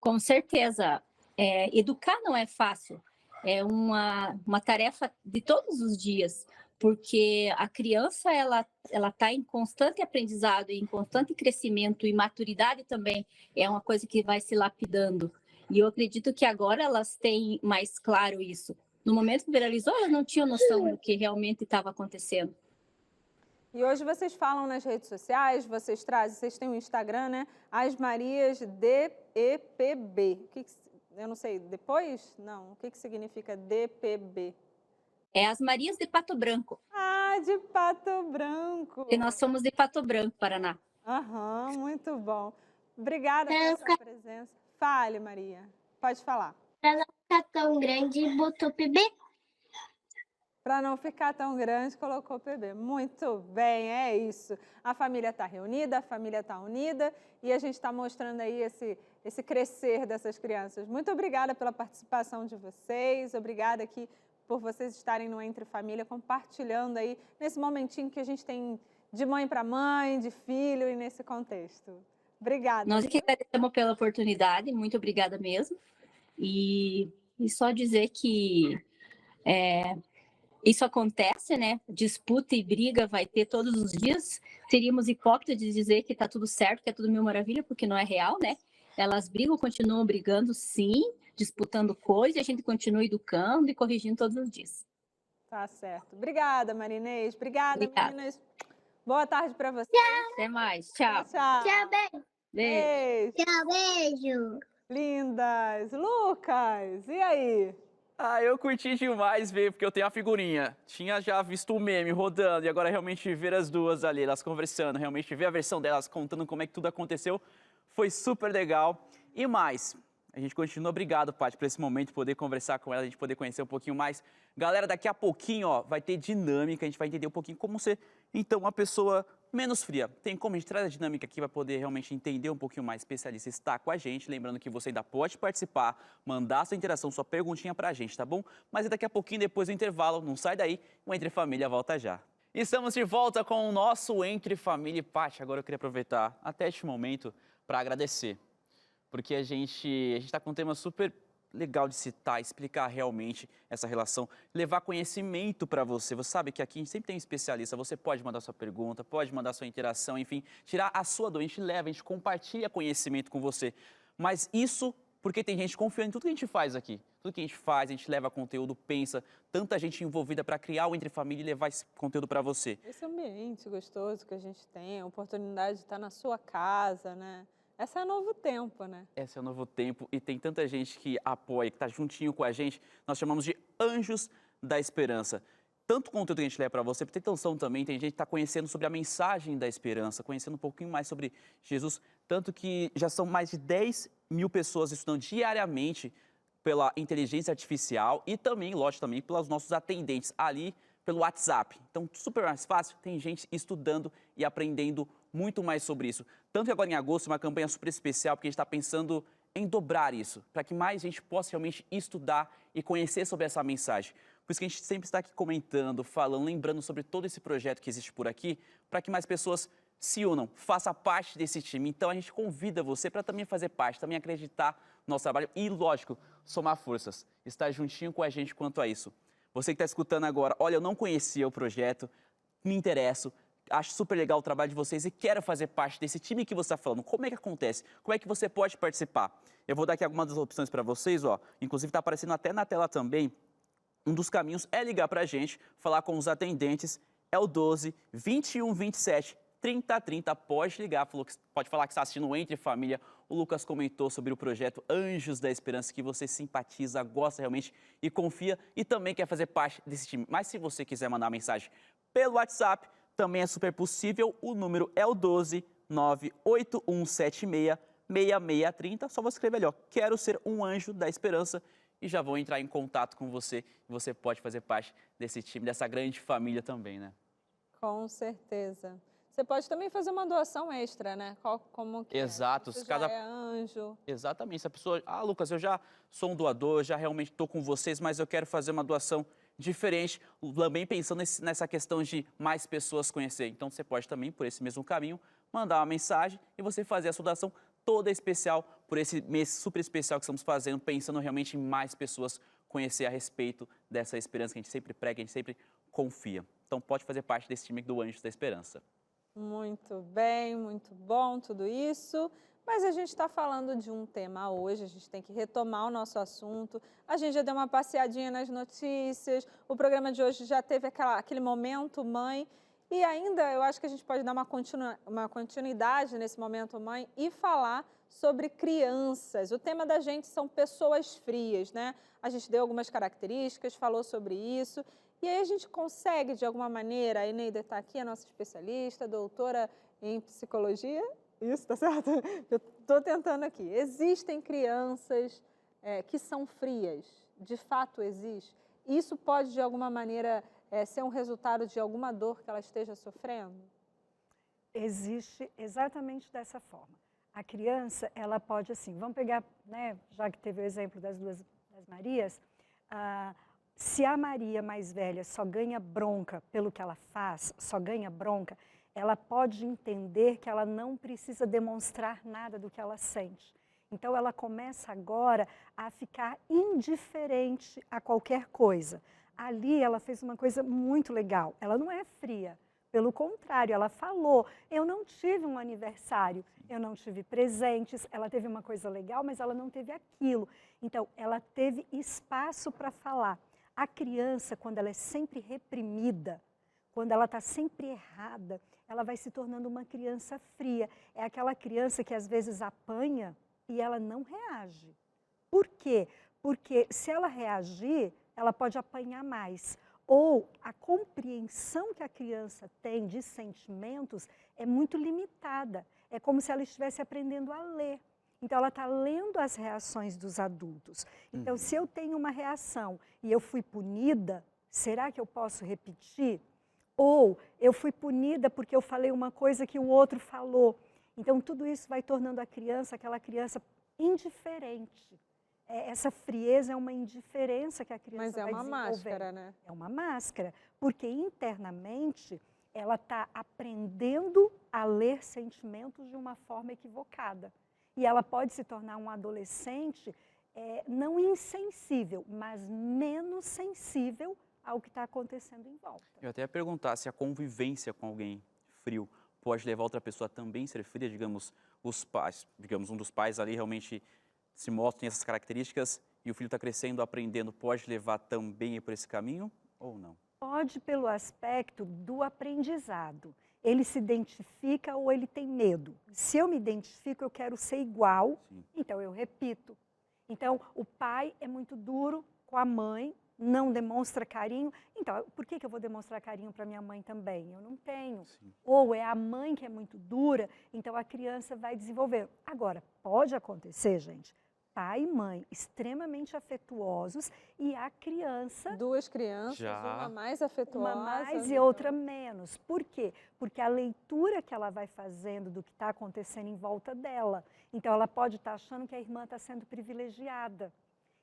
Com certeza. Educar não é fácil. É uma tarefa de todos os dias, porque a criança ela está em constante aprendizado, em constante crescimento, e maturidade também é uma coisa que vai se lapidando. E eu acredito que agora elas têm mais claro isso. No momento que viralizou, elas não tinham noção do que realmente estava acontecendo. E hoje vocês falam nas redes sociais, vocês têm um Instagram, né? As Marias DEPB. Eu não sei, depois? Não. O que significa DPB? É as Marias de Pato Branco. Ah, de Pato Branco. E nós somos de Pato Branco, Paraná. Aham, muito bom. Obrigada pela sua presença. Fale, Maria. Pode falar. Para não ficar tão grande, botou PB. Para não ficar tão grande, colocou PB. Muito bem, é isso. A família está reunida, a família está unida e a gente está mostrando aí esse crescer dessas crianças. Muito obrigada pela participação de vocês, obrigada aqui por vocês estarem no Entre Família, compartilhando aí nesse momentinho que a gente tem de mãe para mãe, de filho e nesse contexto. Obrigada. Nós que agradecemos pela oportunidade, muito obrigada mesmo. E só dizer que isso acontece, né? Disputa e briga vai ter todos os dias. Seríamos hipócritas de dizer que está tudo certo, que é tudo mil maravilha, porque não é real, né? Elas brigam, continuam brigando, sim, disputando coisas, e a gente continua educando e corrigindo todos os dias. Tá certo. Obrigada, Marinês. Obrigada, meninas. Boa tarde para você. Até mais. Tchau. Tchau. Tchau, beijo. Beijo. Tchau, beijo. Lindas. Lucas, e aí? Eu curti demais ver, porque eu tenho a figurinha. Tinha já visto o meme rodando e agora realmente ver as duas ali, elas conversando, realmente ver a versão delas contando como é que tudo aconteceu, foi super legal. E mais, a gente continua, obrigado, Paty, por esse momento, poder conversar com ela, a gente poder conhecer um pouquinho mais. Galera, daqui a pouquinho, ó, vai ter dinâmica, a gente vai entender um pouquinho como ser, então, uma pessoa menos fria. Tem como a gente traz a dinâmica aqui para poder realmente entender um pouquinho mais, especialista está com a gente. Lembrando que você ainda pode participar, mandar sua interação, sua perguntinha para a gente, tá bom? Mas daqui a pouquinho, depois do intervalo, não sai daí, o Entre Família volta já. Estamos de volta com o nosso Entre Família. E Paty, agora eu queria aproveitar até este momento para agradecer. Porque a gente está com um tema super legal de citar, explicar realmente essa relação, levar conhecimento para você. Você sabe que aqui a gente sempre tem um especialista, você pode mandar sua pergunta, pode mandar sua interação, enfim, tirar a sua dor, a gente leva, a gente compartilha conhecimento com você. Mas isso porque tem gente confiando em tudo que a gente faz aqui. Tudo que a gente faz, a gente leva conteúdo, pensa, tanta gente envolvida para criar o Entre Família e levar esse conteúdo para você. Esse ambiente gostoso que a gente tem, a oportunidade de estar na sua casa, né? Essa é Novo Tempo, né? Esse é o Novo Tempo e tem tanta gente que apoia, que está juntinho com a gente. Nós chamamos de Anjos da Esperança. Tanto conteúdo que a gente leva para você, para ter noção também, tem gente que está conhecendo sobre a mensagem da esperança, conhecendo um pouquinho mais sobre Jesus, tanto que já são mais de 10 mil pessoas estudando diariamente pela inteligência artificial e também, lógico, também pelos nossos atendentes ali pelo WhatsApp. Então, super mais fácil, tem gente estudando e aprendendo muito mais sobre isso. Tanto que agora em agosto, uma campanha super especial, porque a gente está pensando em dobrar isso, para que mais gente possa realmente estudar e conhecer sobre essa mensagem. Por isso que a gente sempre está aqui comentando, falando, lembrando sobre todo esse projeto que existe por aqui, para que mais pessoas se unam, faça parte desse time. Então a gente convida você para também fazer parte, também acreditar no nosso trabalho e, lógico, somar forças, estar juntinho com a gente quanto a isso. Você que está escutando agora, olha, eu não conhecia o projeto, me interesso, acho super legal o trabalho de vocês e quero fazer parte desse time que você está falando. Como é que acontece? Como é que você pode participar? Eu vou dar aqui algumas das opções para vocês, ó. Inclusive está aparecendo até na tela também. Um dos caminhos é ligar para a gente, falar com os atendentes, é o 12 21 27 30 30. Pode ligar, pode falar que está assistindo o Entre Família. O Lucas comentou sobre o projeto Anjos da Esperança, que você simpatiza, gosta realmente e confia e também quer fazer parte desse time. Mas se você quiser mandar uma mensagem pelo WhatsApp, também é super possível. O número é o 12 98176 6630. Só você escrever ali, ó, quero ser um anjo da esperança. E já vão entrar em contato com você e você pode fazer parte desse time, dessa grande família também, né? Com certeza. Você pode também fazer uma doação extra, né? Como que Exato. Você já é anjo. Exatamente. Se a pessoa, Lucas, eu já sou um doador, já realmente estou com vocês, mas eu quero fazer uma doação diferente, também pensando nessa questão de mais pessoas conhecer. Então você pode também, por esse mesmo caminho, mandar uma mensagem e você fazer a sua doação toda especial por esse mês super especial que estamos fazendo, pensando realmente em mais pessoas conhecer a respeito dessa esperança que a gente sempre prega, que a gente sempre confia. Então pode fazer parte desse time do Anjos da Esperança. Muito bem, muito bom tudo isso. Mas a gente está falando de um tema hoje, a gente tem que retomar o nosso assunto. A gente já deu uma passeadinha nas notícias, o programa de hoje já teve aquele momento mãe. E ainda eu acho que a gente pode dar uma continuidade nesse momento mãe e falar sobre crianças. O tema da gente são pessoas frias, né? A gente deu algumas características, falou sobre isso. E aí a gente consegue, de alguma maneira, a Eneida está aqui, a nossa especialista, doutora em psicologia. Isso, tá certo? Eu estou tentando aqui. Existem crianças que são frias, de fato existe. Isso pode, de alguma maneira, ser um resultado de alguma dor que ela esteja sofrendo? Existe exatamente dessa forma. A criança, ela pode assim, vamos pegar, né, já que teve o exemplo das Marias, se a Maria mais velha só ganha bronca pelo que ela faz, só ganha bronca, ela pode entender que ela não precisa demonstrar nada do que ela sente. Então ela começa agora a ficar indiferente a qualquer coisa. Ali ela fez uma coisa muito legal, ela não é fria, pelo contrário, ela falou, eu não tive um aniversário, eu não tive presentes, ela teve uma coisa legal, mas ela não teve aquilo. Então, ela teve espaço para falar. A criança, quando ela é sempre reprimida, quando ela está sempre errada, ela vai se tornando uma criança fria. É aquela criança que às vezes apanha e ela não reage. Por quê? Porque se ela reagir, ela pode apanhar mais. Ou a compreensão que a criança tem de sentimentos é muito limitada. É como se ela estivesse aprendendo a ler. Então, ela está lendo as reações dos adultos. Então, se eu tenho uma reação e eu fui punida, será que eu posso repetir? Ou eu fui punida porque eu falei uma coisa que o outro falou. Então, tudo isso vai tornando a criança, aquela criança indiferente. Essa frieza é uma indiferença que a criança vai desenvolver. Mas é uma máscara, né? É uma máscara, porque internamente ela está aprendendo a ler sentimentos de uma forma equivocada. E ela pode se tornar um adolescente não insensível, mas menos sensível ao que está acontecendo em volta. Eu até ia perguntar se a convivência com alguém frio pode levar outra pessoa a também ser fria, digamos, os pais, digamos, um dos pais ali realmente se mostra essas características e o filho está crescendo, aprendendo, pode levar também por esse caminho ou não? Pode pelo aspecto do aprendizado. Ele se identifica ou ele tem medo. Se eu me identifico, eu quero ser igual, então eu repito. Então, o pai é muito duro com a mãe, não demonstra carinho. Então, por que eu vou demonstrar carinho para minha mãe também? Eu não tenho. Ou é a mãe que é muito dura, então a criança vai desenvolver. Agora, pode acontecer, gente, pai e mãe extremamente afetuosos e a criança... Duas crianças, Já. uma mais afetuosa. Uma mais e outra menos. Por quê? Porque a leitura que ela vai fazendo do que está acontecendo em volta dela. Então, ela pode estar achando que a irmã está sendo privilegiada.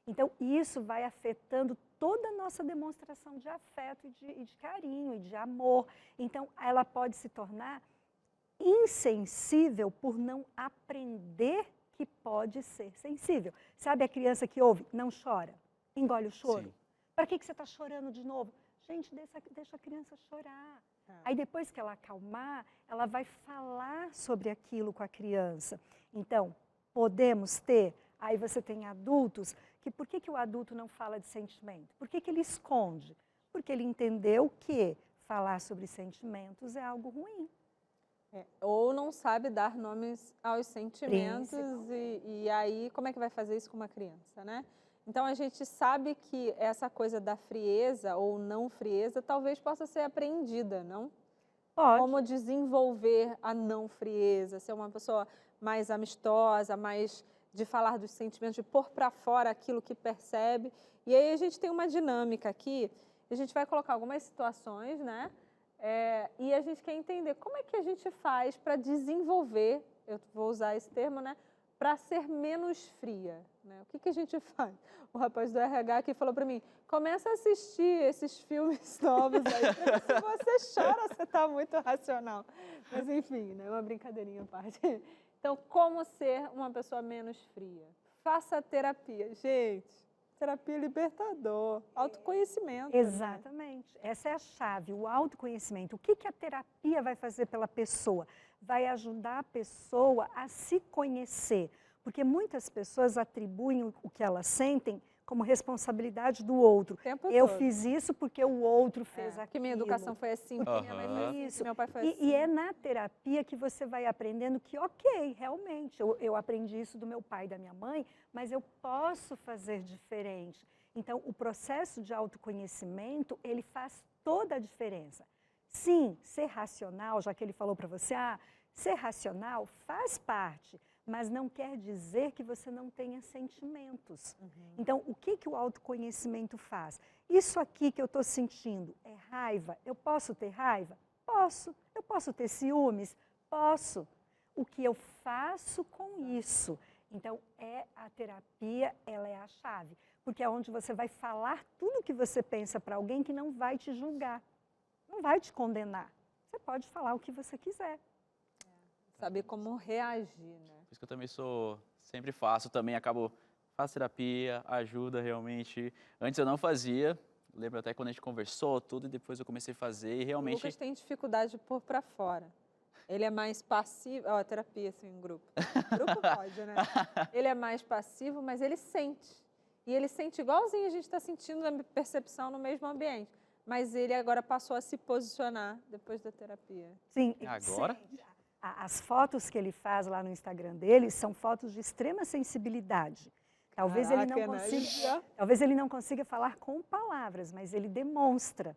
Então, isso vai afetando toda a nossa demonstração de afeto e de carinho e de amor. Então, ela pode se tornar insensível por não aprender que pode ser sensível. Sabe a criança que ouve? Não chora, engole o choro. Para que você está chorando de novo? Gente, deixa a criança chorar. Aí depois que ela acalmar, ela vai falar sobre aquilo com a criança. Então, podemos ter, aí você tem adultos, que por que o adulto não fala de sentimento? Por que ele esconde? Porque ele entendeu que falar sobre sentimentos é algo ruim. Ou não sabe dar nomes aos sentimentos e aí como é que vai fazer isso com uma criança, né? Então a gente sabe que essa coisa da frieza ou não frieza talvez possa ser aprendida, não? Pode. Como desenvolver a não frieza, ser uma pessoa mais amistosa, mais de falar dos sentimentos, de pôr para fora aquilo que percebe. E aí a gente tem uma dinâmica aqui, a gente vai colocar algumas situações, né? E a gente quer entender como é que a gente faz para desenvolver, eu vou usar esse termo, né? Para ser menos fria, né? O que a gente faz? O rapaz do RH aqui falou para mim, começa a assistir esses filmes novos aí, se você chora, você está muito racional. Mas enfim, né? Uma brincadeirinha à parte. Então, como ser uma pessoa menos fria? Faça terapia. Gente, terapia é libertador, autoconhecimento. Exatamente. Né? Essa é a chave, o autoconhecimento. O que a terapia vai fazer pela pessoa? Vai ajudar a pessoa a se conhecer. Porque muitas pessoas atribuem o que elas sentem como responsabilidade do outro. Eu fiz isso porque o outro fez aquilo. Que minha educação foi assim, porque minha mãe foi assim, isso. meu pai foi assim. E é na terapia que você vai aprendendo que, ok, realmente, eu aprendi isso do meu pai e da minha mãe, mas eu posso fazer diferente. Então, o processo de autoconhecimento, ele faz toda a diferença. Sim, ser racional, já que ele falou para você, ser racional faz parte, mas não quer dizer que você não tenha sentimentos. Então, o que o autoconhecimento faz? Isso aqui que eu estou sentindo é raiva. Eu posso ter raiva? Posso. Eu posso ter ciúmes? Posso. O que eu faço com isso? Então, a terapia, ela é a chave. Porque é onde você vai falar tudo o que você pensa para alguém que não vai te julgar, não vai te condenar. Você pode falar o que você quiser. Saber como reagir, né? Por isso que eu também sempre faço, também faço terapia, ajuda realmente. Antes eu não fazia, lembro até quando a gente conversou tudo e depois eu comecei a fazer e realmente... O Lucas tem dificuldade de pôr para fora. Ele é mais passivo, terapia assim em grupo. Grupo pode, né? Ele é mais passivo, mas ele sente. E ele sente igualzinho a gente está sentindo a percepção no mesmo ambiente. Mas ele agora passou a se posicionar depois da terapia. Sim, agora? Sente. As fotos que ele faz lá no Instagram dele são fotos de extrema sensibilidade. Talvez ele não consiga falar com palavras, mas ele demonstra.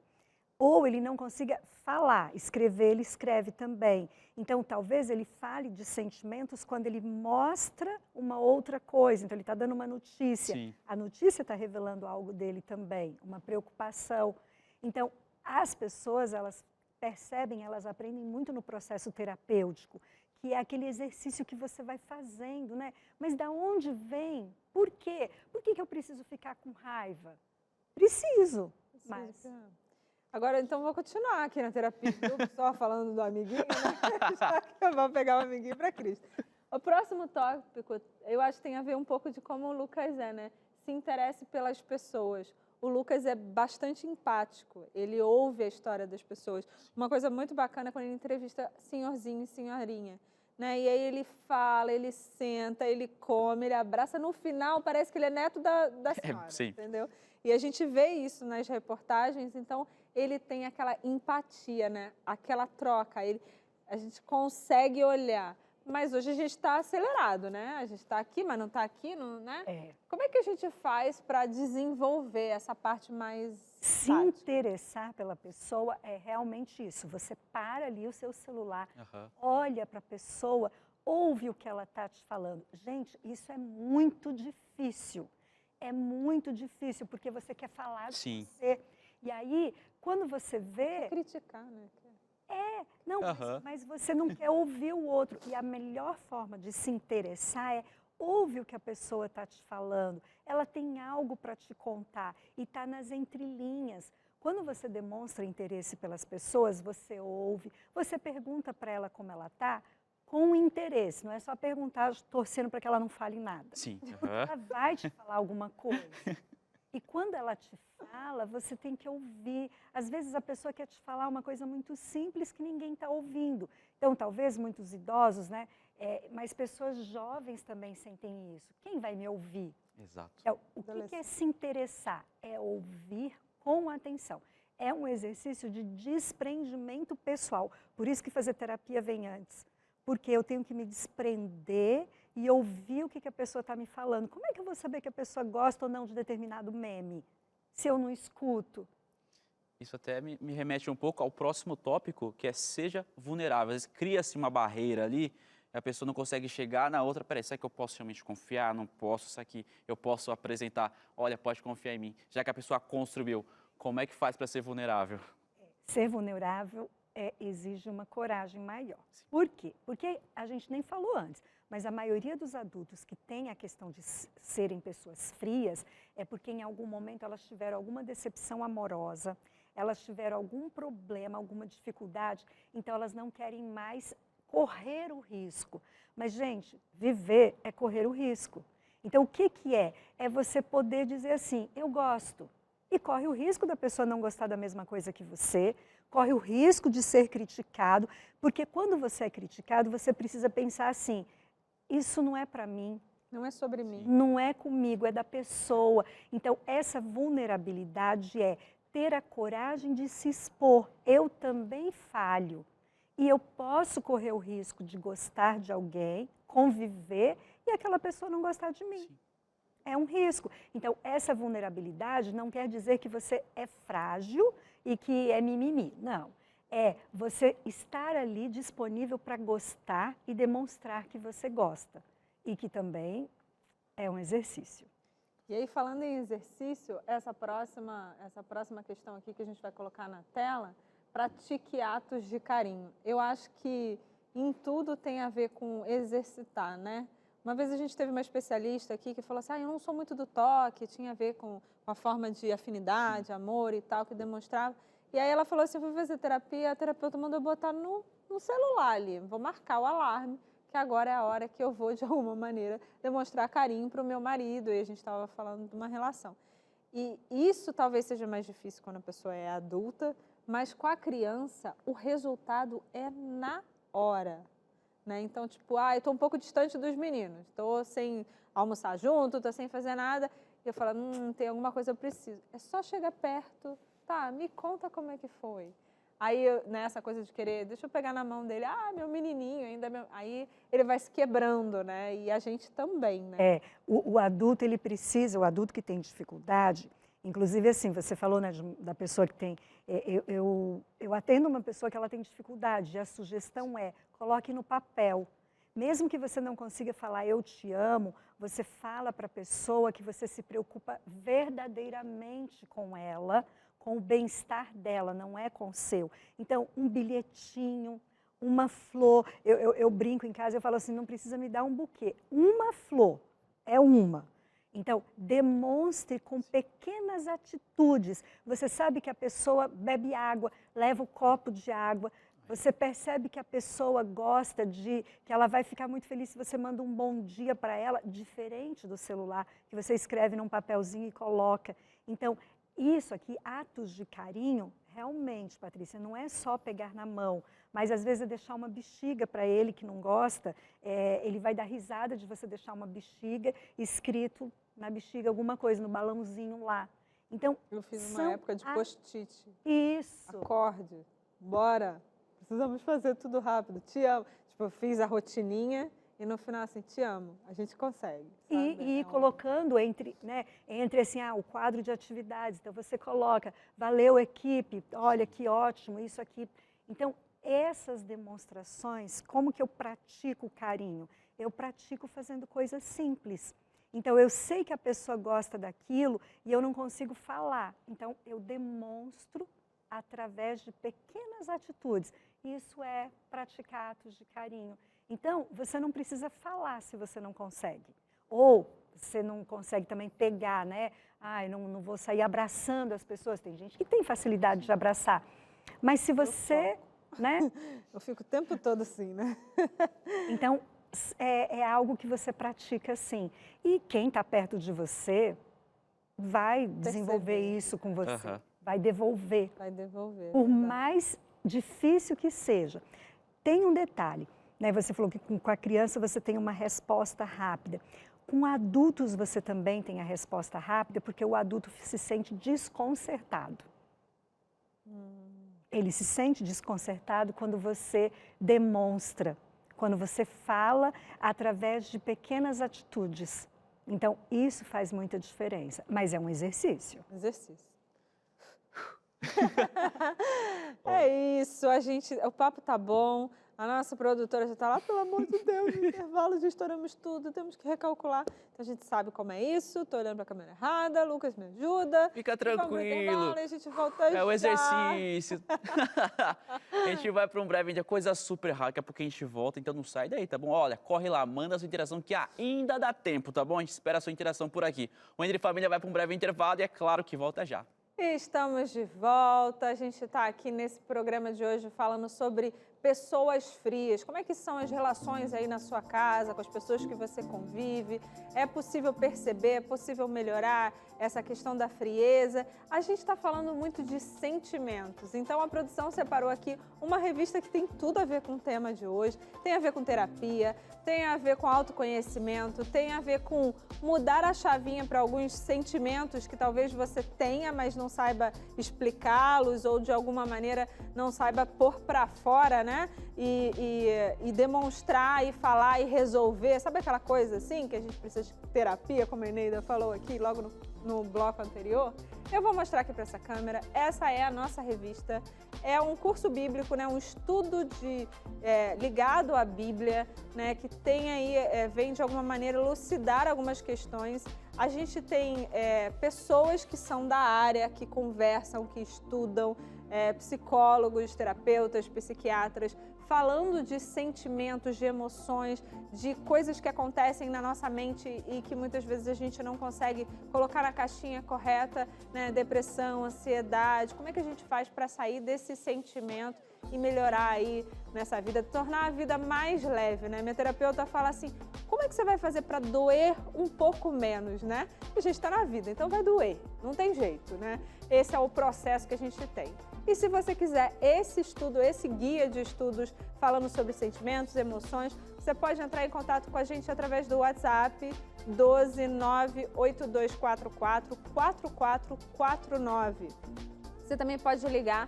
Ou ele não consiga falar, escrever, ele escreve também. Então, talvez ele fale de sentimentos quando ele mostra uma outra coisa. Então, ele está dando uma notícia. Sim. A notícia está revelando algo dele também, uma preocupação. Então, as pessoas, elas percebem, elas aprendem muito no processo terapêutico, que é aquele exercício que você vai fazendo, né? Mas da onde vem? Por quê? Por que eu preciso ficar com raiva? Preciso, mas... Agora, então, vou continuar aqui na terapia, só falando do amiguinho, né? Já que eu vou pegar o amiguinho para Cristo. O próximo tópico, eu acho que tem a ver um pouco de como o Lucas é, né? Se interesse pelas pessoas. O Lucas é bastante empático, ele ouve a história das pessoas. Uma coisa muito bacana é quando ele entrevista senhorzinho e senhorinha. né? E aí ele fala, ele senta, ele come, ele abraça. No final, parece que ele é neto da senhora, sim. entendeu? E a gente vê isso nas reportagens, então ele tem aquela empatia, né? Aquela troca, a gente consegue olhar. Mas hoje a gente está acelerado, né? A gente está aqui, mas não está aqui, não, né? Como é que a gente faz para desenvolver essa parte mais Se tática? interessar pela pessoa é realmente isso. Você para ali o seu celular, Aham. olha para a pessoa, ouve o que ela está te falando. Gente, isso é muito difícil. É muito difícil, porque você quer falar de Sim. você. E aí, quando você vê... Criticar, né? Não, Aham. mas você não quer ouvir o outro. E a melhor forma de se interessar é ouve o que a pessoa está te falando. Ela tem algo para te contar e está nas entrelinhas. Quando você demonstra interesse pelas pessoas, você ouve, você pergunta para ela como ela está, com interesse. Não é só perguntar torcendo para que ela não fale nada. Sim. Porque Aham. ela vai te falar alguma coisa. E quando ela te fala, você tem que ouvir. Às vezes a pessoa quer te falar uma coisa muito simples que ninguém está ouvindo. Então, talvez muitos idosos, né? Mas pessoas jovens também sentem isso. Quem vai me ouvir? Exato. Então, o que é se interessar? É ouvir com atenção. É um exercício de desprendimento pessoal. Por isso que fazer terapia vem antes. Porque eu tenho que me desprender e ouvir o que a pessoa está me falando. Como é que eu vou saber que a pessoa gosta ou não de determinado meme, se eu não escuto? Isso até me remete um pouco ao próximo tópico, que é seja vulnerável. Às vezes cria-se uma barreira ali, e a pessoa não consegue chegar na outra. Peraí, será que eu posso realmente confiar? Não posso, isso aqui eu posso apresentar. Olha, pode confiar em mim. Já que a pessoa construiu, como é que faz para ser vulnerável? Ser vulnerável exige uma coragem maior. Por quê? Porque a gente nem falou antes, mas a maioria dos adultos que tem a questão de serem pessoas frias é porque em algum momento elas tiveram alguma decepção amorosa, elas tiveram algum problema, alguma dificuldade, então elas não querem mais correr o risco. Mas, gente, viver é correr o risco. Então, o que é? É você poder dizer assim, eu gosto. E corre o risco da pessoa não gostar da mesma coisa que você, corre o risco de ser criticado, porque quando você é criticado, você precisa pensar assim, isso não é para mim. Não é sobre mim. Não é comigo, é da pessoa. Então, essa vulnerabilidade é ter a coragem de se expor. Eu também falho. E eu posso correr o risco de gostar de alguém, conviver, e aquela pessoa não gostar de mim. Sim. É um risco. Então, essa vulnerabilidade não quer dizer que você é frágil e que é mimimi. Não. É você estar ali disponível para gostar e demonstrar que você gosta. E que também é um exercício. E aí, falando em exercício, essa próxima questão aqui que a gente vai colocar na tela, pratique atos de carinho. Eu acho que em tudo tem a ver com exercitar, né? Uma vez a gente teve uma especialista aqui que falou assim, eu não sou muito do toque, tinha a ver com a forma de afinidade, amor e tal, que demonstrava. E aí ela falou assim, eu fui fazer terapia, a terapeuta mandou botar no celular ali, vou marcar o alarme, que agora é a hora que eu vou, de alguma maneira, demonstrar carinho para o meu marido, e a gente estava falando de uma relação. E isso talvez seja mais difícil quando a pessoa é adulta, mas com a criança, o resultado é na hora. Né? Então, tipo, eu estou um pouco distante dos meninos, estou sem almoçar junto, estou sem fazer nada. E eu falo, tem alguma coisa que eu preciso. É só chegar perto, tá, me conta como é que foi. Aí, essa coisa de querer, deixa eu pegar na mão dele, meu menininho, ainda é meu... Aí ele vai se quebrando, né? E a gente também, né? O adulto, ele precisa, o adulto que tem dificuldade, inclusive assim, você falou, né, da pessoa que tem... Eu atendo uma pessoa que ela tem dificuldade, e a sugestão é, coloque no papel. Mesmo que você não consiga falar eu te amo, você fala para a pessoa que você se preocupa verdadeiramente com ela, com o bem-estar dela, não é com o seu. Então, um bilhetinho, uma flor. Eu brinco em casa, eu falo assim, não precisa me dar um buquê. Uma flor, é uma. Então, demonstre com pequenas atitudes. Você sabe que a pessoa bebe água, leva o copo de água. Você percebe que a pessoa gosta que ela vai ficar muito feliz se você manda um bom dia para ela, diferente do celular, que você escreve num papelzinho e coloca. Então, isso aqui, atos de carinho, realmente, Patrícia, não é só pegar na mão, mas às vezes é deixar uma bexiga para ele que não gosta, ele vai dar risada de você deixar uma bexiga escrito na bexiga alguma coisa, no balãozinho lá. Então, Eu fiz uma época de post-it. Isso. Acorde, bora, precisamos fazer tudo rápido, te amo. Tipo, eu fiz a rotininha e no final assim, te amo, a gente consegue. Sabe? E colocando entre assim, o quadro de atividades. Então, você coloca, valeu equipe, olha que ótimo, isso aqui. Então, essas demonstrações, como que eu pratico o carinho? Eu pratico fazendo coisas simples. Então, eu sei que a pessoa gosta daquilo e eu não consigo falar. Então, eu demonstro através de pequenas atitudes. Isso é praticar atos de carinho. Então, você não precisa falar se você não consegue. Ou você não consegue também pegar, né? Ai, não vou sair abraçando as pessoas. Tem gente que tem facilidade de abraçar. Mas se você, né? Eu fico o tempo todo assim, né? Então, é algo que você pratica assim. E quem está perto de você vai desenvolver isso com você. Vai devolver. Vai devolver. Por mais difícil que seja. Tem um detalhe, né? Você falou que com a criança você tem uma resposta rápida. Com adultos você também tem a resposta rápida, porque o adulto se sente desconcertado. Ele se sente desconcertado quando você demonstra, quando você fala através de pequenas atitudes. Então, isso faz muita diferença, mas é um exercício. Exercício. É isso, o papo tá bom. A nossa produtora já está lá, pelo amor de Deus, no intervalo já estouramos tudo, temos que recalcular. Então a gente sabe como é isso, estou olhando para a câmera errada, Lucas me ajuda. Fica tranquilo. A gente volta já. É o exercício. A gente vai para um breve vídeo, coisa super rápida, daqui a pouco a gente volta, então não sai daí, tá bom? Olha, corre lá, manda a sua interação que ainda dá tempo, tá bom? A gente espera a sua interação por aqui. O Entre Família vai para um breve intervalo e é claro que volta já. Estamos de volta, a gente está aqui nesse programa de hoje falando sobre pessoas frias. Como é que são as relações aí na sua casa, com as pessoas que você convive? É possível perceber, é possível melhorar essa questão da frieza? A gente está falando muito de sentimentos, então a produção separou aqui uma revista que tem tudo a ver com o tema de hoje, tem a ver com terapia, tem a ver com autoconhecimento, tem a ver com mudar a chavinha para alguns sentimentos que talvez você tenha, mas não saiba explicá-los ou de alguma maneira não saiba pôr para fora, né? E demonstrar e falar e resolver. Sabe aquela coisa assim que a gente precisa de terapia, como a Eneida falou aqui logo no bloco anterior? Eu vou mostrar aqui para essa câmera. Essa é a nossa revista. É um curso bíblico, né? Um estudo ligado à Bíblia, né? Que tem aí, vem de alguma maneira elucidar algumas questões. A gente tem pessoas que são da área, que conversam, que estudam, psicólogos, terapeutas, psiquiatras, falando de sentimentos, de emoções, de coisas que acontecem na nossa mente e que muitas vezes a gente não consegue colocar na caixinha correta, né? Depressão, ansiedade, como é que a gente faz para sair desse sentimento e melhorar aí nessa vida, tornar a vida mais leve, né? Minha terapeuta fala assim, como é que você vai fazer para doer um pouco menos, né? A gente está na vida, então vai doer, não tem jeito, né? Esse é o processo que a gente tem. E se você quiser esse estudo, esse guia de estudos falando sobre sentimentos, emoções, você pode entrar em contato com a gente através do WhatsApp 12982444449. Você também pode ligar,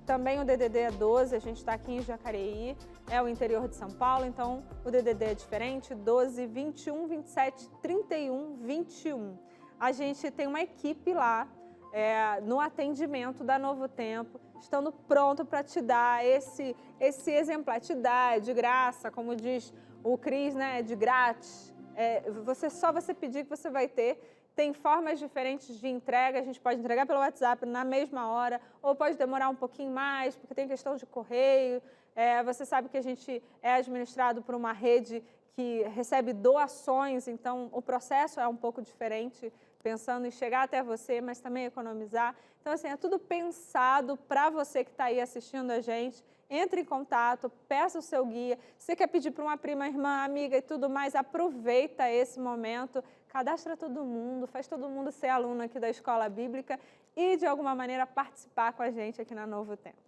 também o DDD é 12, a gente está aqui em Jacareí, é o interior de São Paulo, então o DDD é diferente, 12 21 27 31 21. A gente tem uma equipe lá, no atendimento da Novo Tempo, estando pronto para te dar esse exemplar, te dar de graça, como diz o Cris, né, de grátis. Só você pedir que você vai ter. Tem formas diferentes de entrega, a gente pode entregar pelo WhatsApp na mesma hora, ou pode demorar um pouquinho mais, porque tem questão de correio. Você sabe que a gente é administrado por uma rede que recebe doações, então o processo é um pouco diferente pensando em chegar até você, mas também economizar. Então, assim, é tudo pensado para você que está aí assistindo a gente. Entre em contato, peça o seu guia. Se você quer pedir para uma prima, irmã, amiga e tudo mais, aproveita esse momento, cadastra todo mundo, faz todo mundo ser aluno aqui da Escola Bíblica e, de alguma maneira, participar com a gente aqui na Novo Tempo.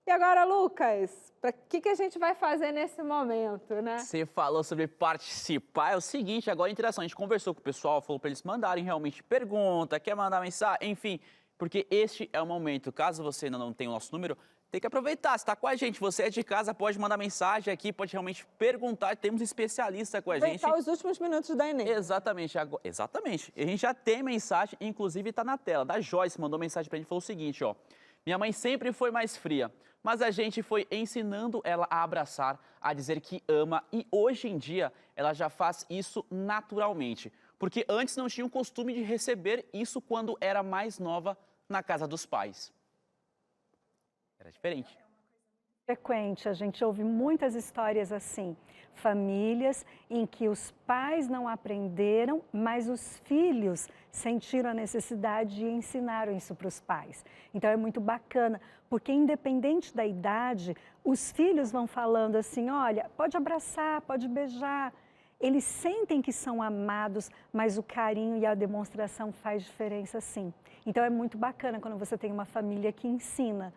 E agora, Lucas, o que a gente vai fazer nesse momento, né? Você falou sobre participar, é o seguinte, agora a interação, a gente conversou com o pessoal, falou para eles mandarem realmente pergunta, quer mandar mensagem, enfim, porque este é o momento, caso você ainda não tenha o nosso número, tem que aproveitar, você está com a gente, você é de casa, pode mandar mensagem aqui, pode realmente perguntar, temos especialista com a gente. Aproveitar os últimos minutos da Enem. Exatamente, exatamente. A gente já tem mensagem, inclusive está na tela, da Joyce, mandou mensagem para a gente, falou o seguinte, ó. Minha mãe sempre foi mais fria, mas a gente foi ensinando ela a abraçar, a dizer que ama e hoje em dia ela já faz isso naturalmente, porque antes não tinha o costume de receber isso quando era mais nova na casa dos pais. Era diferente. Frequente, a gente ouve muitas histórias assim, famílias em que os pais não aprenderam, mas os filhos sentiram a necessidade e ensinaram isso para os pais. Então é muito bacana, porque independente da idade, os filhos vão falando assim, olha, pode abraçar, pode beijar. Eles sentem que são amados, mas o carinho e a demonstração faz diferença sim. Então é muito bacana quando você tem uma família que ensina.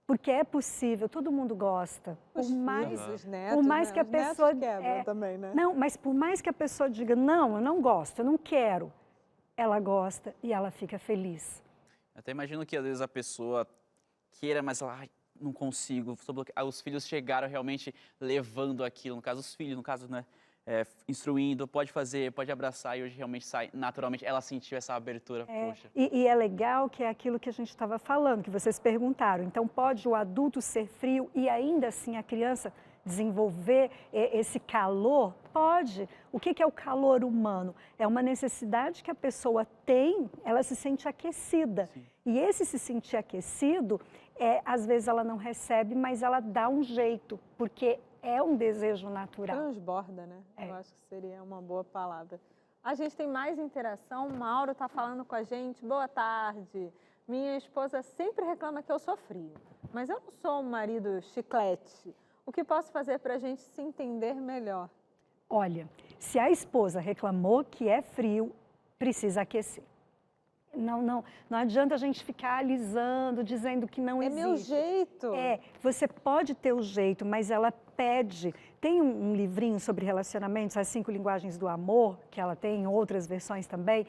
Porque é possível, todo mundo gosta. Os netos, por mais né? que a Os netos pessoa quebram também, né? Não, mas por mais que a pessoa diga, não, eu não gosto, eu não quero, ela gosta e ela fica feliz. Eu até imagino que às vezes a pessoa queira, mas ela, ai, não consigo. Os filhos chegaram realmente levando aquilo, no caso os filhos, no caso, né? Instruindo, pode fazer, pode abraçar e hoje realmente sai naturalmente. Ela sentiu essa abertura, poxa. E é legal que é aquilo que a gente estava falando, que vocês perguntaram. Então, pode o adulto ser frio e ainda assim a criança desenvolver esse calor? Pode. O que é o calor humano? É uma necessidade que a pessoa tem, ela se sente aquecida. Sim. E esse se sentir aquecido, às vezes ela não recebe, mas ela dá um jeito, porque é um desejo natural. Transborda, né? Eu acho que seria uma boa palavra. A gente tem mais interação. Mauro está falando com a gente. Boa tarde. Minha esposa sempre reclama que eu sou frio, mas eu não sou um marido chiclete. O que posso fazer para a gente se entender melhor? Olha, se a esposa reclamou que é frio, precisa aquecer. Não adianta a gente ficar alisando, dizendo que não existe. É meu jeito. Você pode ter o jeito, mas ela pede. Tem um livrinho sobre relacionamentos, As 5 Linguagens do Amor, que ela tem em outras versões também.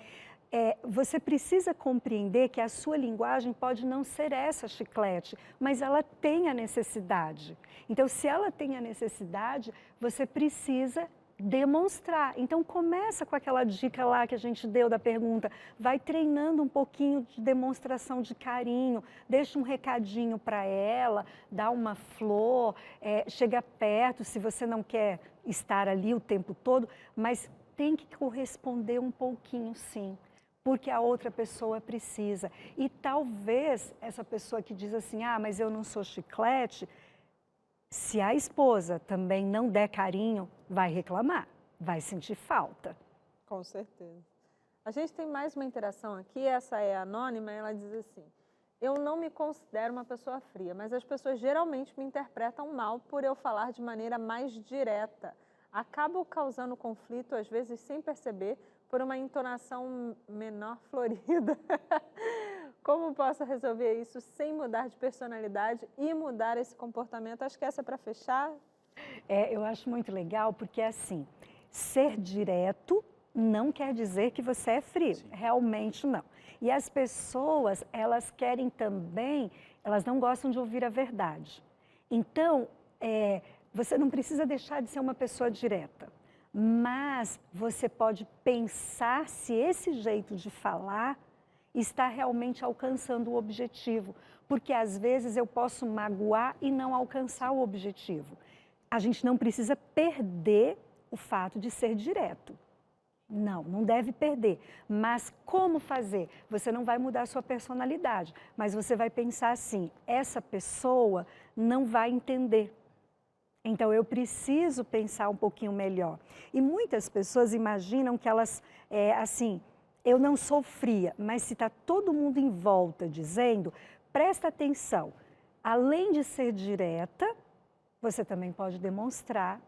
Você precisa compreender que a sua linguagem pode não ser essa, chiclete, mas ela tem a necessidade. Então, se ela tem a necessidade, você precisa demonstrar. Então começa com aquela dica lá que a gente deu da pergunta, vai treinando um pouquinho de demonstração de carinho, deixa um recadinho para ela, dá uma flor, chega perto se você não quer estar ali o tempo todo, mas tem que corresponder um pouquinho sim, porque a outra pessoa precisa. E talvez essa pessoa que diz assim, mas eu não sou chiclete, se a esposa também não der carinho, vai reclamar, vai sentir falta. Com certeza. A gente tem mais uma interação aqui, essa é anônima, ela diz assim, eu não me considero uma pessoa fria, mas as pessoas geralmente me interpretam mal por eu falar de maneira mais direta. Acabo causando conflito, às vezes sem perceber, por uma entonação menor florida. Como posso resolver isso sem mudar de personalidade e mudar esse comportamento? Acho que essa é para fechar. Eu acho muito legal porque, assim, ser direto não quer dizer que você é frio. Sim. Realmente não. E as pessoas, elas querem também, elas não gostam de ouvir a verdade. Então, você não precisa deixar de ser uma pessoa direta, mas você pode pensar se esse jeito de falar está realmente alcançando o objetivo, porque às vezes eu posso magoar e não alcançar o objetivo. A gente não precisa perder o fato de ser direto. Não deve perder. Mas como fazer? Você não vai mudar a sua personalidade, mas você vai pensar assim, essa pessoa não vai entender. Então eu preciso pensar um pouquinho melhor. E muitas pessoas imaginam que elas, eu não sou fria, mas se está todo mundo em volta dizendo, presta atenção, além de ser direta, você também pode demonstrar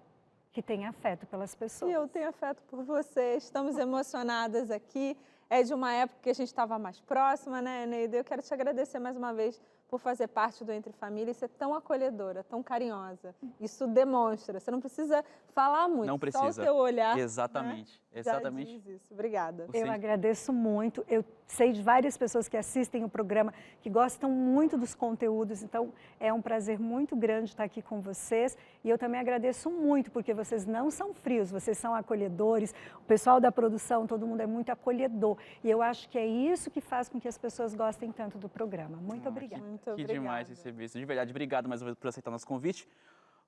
que tem afeto pelas pessoas. E eu tenho afeto por você, estamos emocionadas aqui. É de uma época que a gente estava mais próxima, né, Eneida? Eu quero te agradecer mais uma vez por fazer parte do Entre Família e ser tão acolhedora, tão carinhosa. Isso demonstra, você não precisa falar muito, Não precisa. só o teu olhar. Exatamente, Né, exatamente. já diz isso. Obrigada. Eu agradeço muito. Eu sei de várias pessoas que assistem o programa, que gostam muito dos conteúdos, então é um prazer muito grande estar aqui com vocês. E eu também agradeço muito, porque vocês não são frios, vocês são acolhedores. O pessoal da produção, todo mundo é muito acolhedor. E eu acho que é isso que faz com que as pessoas gostem tanto do programa. Muito obrigada. Muito Que obrigada. demais receber isso. De verdade, obrigado mais uma vez por aceitar nosso convite.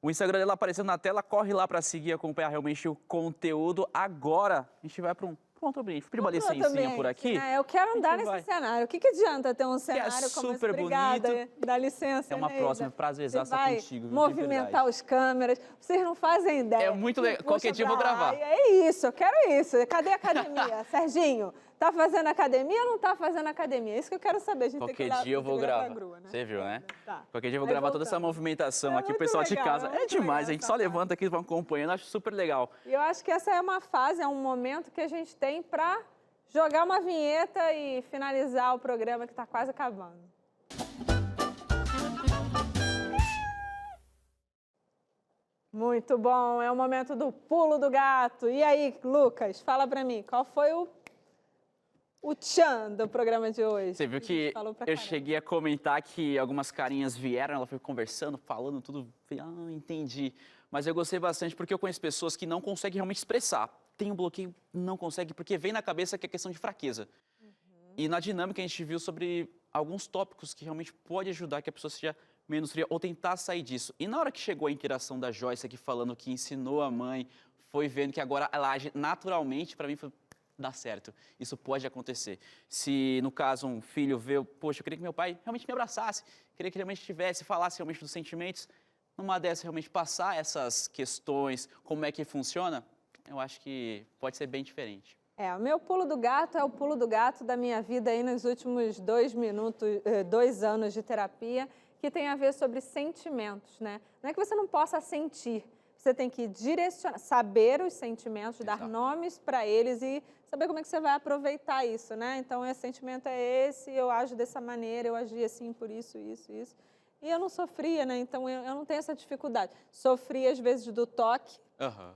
O Instagram dela aparecendo na tela, corre lá para seguir e acompanhar realmente o conteúdo. Agora, a gente vai para um outro ambiente. Pedi uma licencinha por aqui. Eu quero andar nesse vai. cenário. O que adianta ter um cenário como esse? super Obrigada. bonito. Dá licença, É uma Eneida. próxima, prazerzaça Você vai contigo, viu, de movimentar verdade. os câmeras. Vocês não fazem ideia. É muito legal. Puxa Qualquer dia eu vou pra lá. gravar. É isso, eu quero isso. Cadê a academia? Serginho, tá fazendo academia ou não tá fazendo academia? É isso que eu quero saber. A gente tem que Qualquer olhar- dia eu tem que vou olhar pra gravar. grua, né? Você viu, né? Tá. Qualquer dia eu vou Aí gravar toda essa voltamos. movimentação É aqui, o muito pessoal de legal, casa. é É muito demais, legal a gente essa só levanta aqui e vai acompanhando. Acho super legal. E eu acho que essa é uma fase, é um momento que a gente tem para jogar uma vinheta e finalizar o programa que está quase acabando. Muito bom, é o momento do pulo do gato. E aí, Lucas, fala para mim, qual foi o tchan do programa de hoje? Você viu A gente que falou pra eu caramba. cheguei a comentar que algumas carinhas vieram, ela foi conversando, falando tudo. Falei, entendi. Mas eu gostei bastante porque eu conheço pessoas que não conseguem realmente expressar. Tem um bloqueio, não consegue, porque vem na cabeça que é questão de fraqueza. E na dinâmica a gente viu sobre alguns tópicos que realmente pode ajudar que a pessoa seja menos fria ou tentar sair disso. E na hora que chegou a interação da Joyce aqui falando que ensinou a mãe, foi vendo que agora ela age naturalmente, para mim foi, dá certo. Isso pode acontecer. Se, no caso, um filho vê, poxa, eu queria que meu pai realmente me abraçasse, queria que ele realmente tivesse, falasse realmente dos sentimentos, numa dessas realmente passar essas questões, como é que funciona, eu acho que pode ser bem diferente. O meu pulo do gato é o pulo do gato da minha vida aí nos últimos 2 anos de terapia, que tem a ver sobre sentimentos, né? Não é que você não possa sentir, você tem que direcionar, saber os sentimentos, dar Exato. nomes para eles e saber como é que você vai aproveitar isso, né? Então, esse sentimento é esse, eu ajo dessa maneira, eu agi assim por isso, isso, isso. E eu não sofria, né? Então, eu não tenho essa dificuldade. Sofri, às vezes, do toque,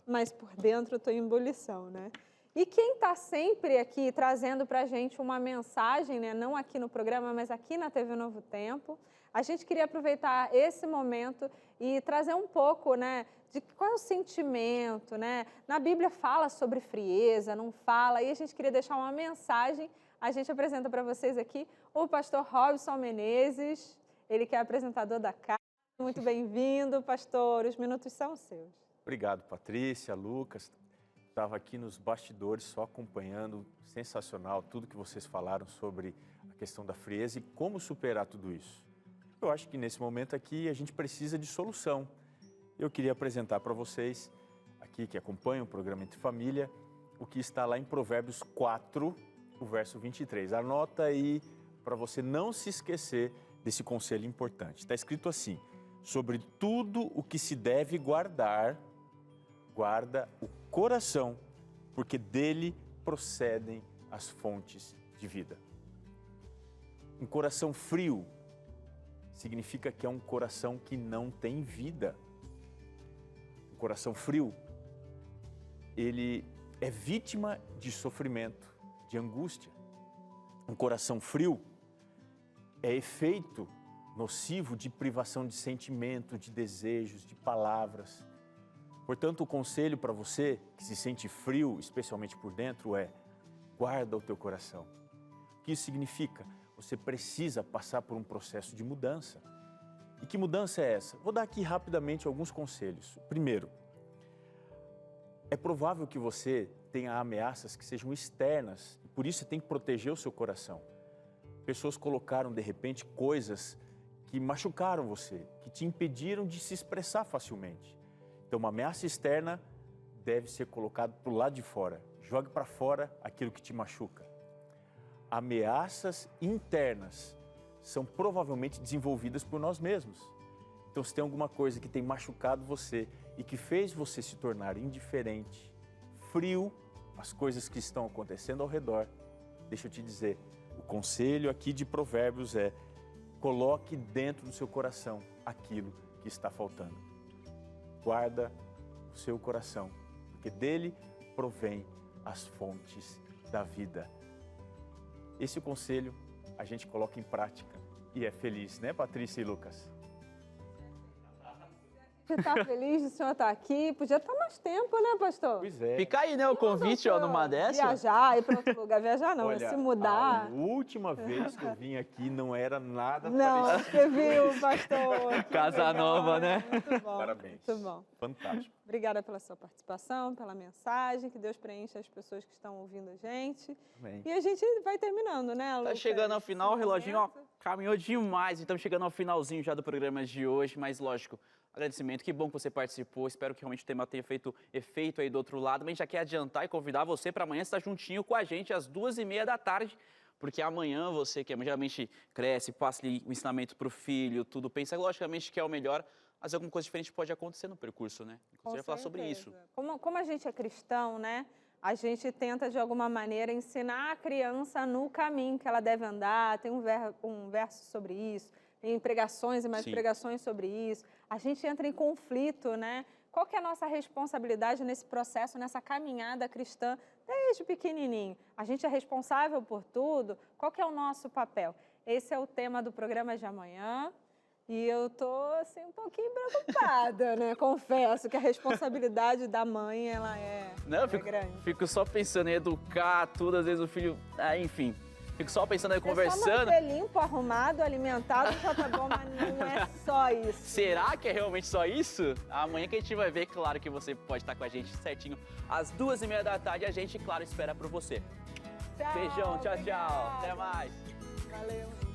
mas por dentro eu estou em ebulição, né? E quem está sempre aqui trazendo para a gente uma mensagem, né? Não aqui no programa, mas aqui na TV Novo Tempo, a gente queria aproveitar esse momento e trazer um pouco, né, de qual é o sentimento, né? Na Bíblia fala sobre frieza, não fala, e a gente queria deixar uma mensagem. A gente apresenta para vocês aqui o pastor Robson Menezes, ele que é apresentador da casa. Muito bem-vindo, pastor, os minutos são seus. Obrigado, Patrícia, Lucas. Estava aqui nos bastidores só acompanhando, sensacional, tudo que vocês falaram sobre a questão da frieza e como superar tudo isso. Eu acho que nesse momento aqui a gente precisa de solução. Eu queria apresentar para vocês, aqui que acompanham o programa Entre Família, o que está lá em Provérbios 4, o verso 23. Anota aí para você não se esquecer desse conselho importante. Está escrito assim: sobre tudo o que se deve guardar, guarda o coração, porque dele procedem as fontes de vida. Um coração frio significa que é um coração que não tem vida. Um coração frio, ele é vítima de sofrimento, de angústia. Um coração frio é efeito nocivo de privação de sentimento, de desejos, de palavras. Portanto, o conselho para você que se sente frio, especialmente por dentro, é: guarda o teu coração. O que isso significa? Você precisa passar por um processo de mudança. E que mudança é essa? Vou dar aqui rapidamente alguns conselhos. Primeiro, é provável que você tenha ameaças que sejam externas, e por isso você tem que proteger o seu coração. Pessoas colocaram, de repente, coisas que machucaram você, que te impediram de se expressar facilmente. Então, uma ameaça externa deve ser colocada para o lado de fora. Jogue para fora aquilo que te machuca. ameaças internas são provavelmente desenvolvidas por nós mesmos. Então, se tem alguma coisa que tem machucado você e que fez você se tornar indiferente, frio, às coisas que estão acontecendo ao redor, deixa eu te dizer, o conselho aqui de Provérbios é: coloque dentro do seu coração aquilo que está faltando. Guarda o seu coração, porque dele provém as fontes da vida. Esse conselho a gente coloca em prática e é feliz, né, Patrícia e Lucas? Você está feliz de o senhor estar aqui? Podia estar mais tempo, né, pastor? Pois é. Fica aí, né, o convite, ó, numa dessa. Viajar, ir para outro lugar. Viajar não, Olha, se mudar. a última vez que eu vim aqui não era nada Não, parecido. você viu, pastor? Que Casa legal. nova, né? Muito bom. Parabéns. Muito bom. Fantástico. Obrigada pela sua participação, pela mensagem. Que Deus preencha as pessoas que estão ouvindo a gente. Amém. E a gente vai terminando, né, Tá Lucas? chegando ao final, o Esse reloginho, ó, momento. caminhou demais. Então, chegando ao finalzinho já do programa de hoje, mas lógico, agradecimento, que bom que você participou, espero que realmente o tema tenha feito efeito aí do outro lado, mas a gente já quer adiantar e convidar você para amanhã estar juntinho com a gente às 2h30 da tarde, porque amanhã você que geralmente cresce, passa ali o ensinamento para o filho, tudo, pensa logicamente que é o melhor, mas alguma coisa diferente pode acontecer no percurso, né? Com Você vai falar sobre isso. certeza. Como a gente é cristão, né? A gente tenta, de alguma maneira, ensinar a criança no caminho que ela deve andar. Tem um verso sobre isso, tem pregações e mais Sim. pregações sobre isso. A gente entra em conflito, né? Qual que é a nossa responsabilidade nesse processo, nessa caminhada cristã, desde pequenininho? A gente é responsável por tudo? Qual que é o nosso papel? Esse é o tema do programa de amanhã. E eu tô, assim, um pouquinho preocupada, né? Confesso que a responsabilidade da mãe, ela é, Não, eu é grande. fico só pensando em educar tudo, às vezes o filho, enfim, fico só pensando aí, É só conversando. manter limpo, arrumado, alimentado, já tá bom, mas não é só isso. Será que é realmente só isso? Amanhã que a gente vai ver, claro que você pode estar com a gente certinho às 2h30 da tarde. A gente, claro, espera por você. Tchau, Beijão, tchau, tchau. obrigada. Até mais. Valeu.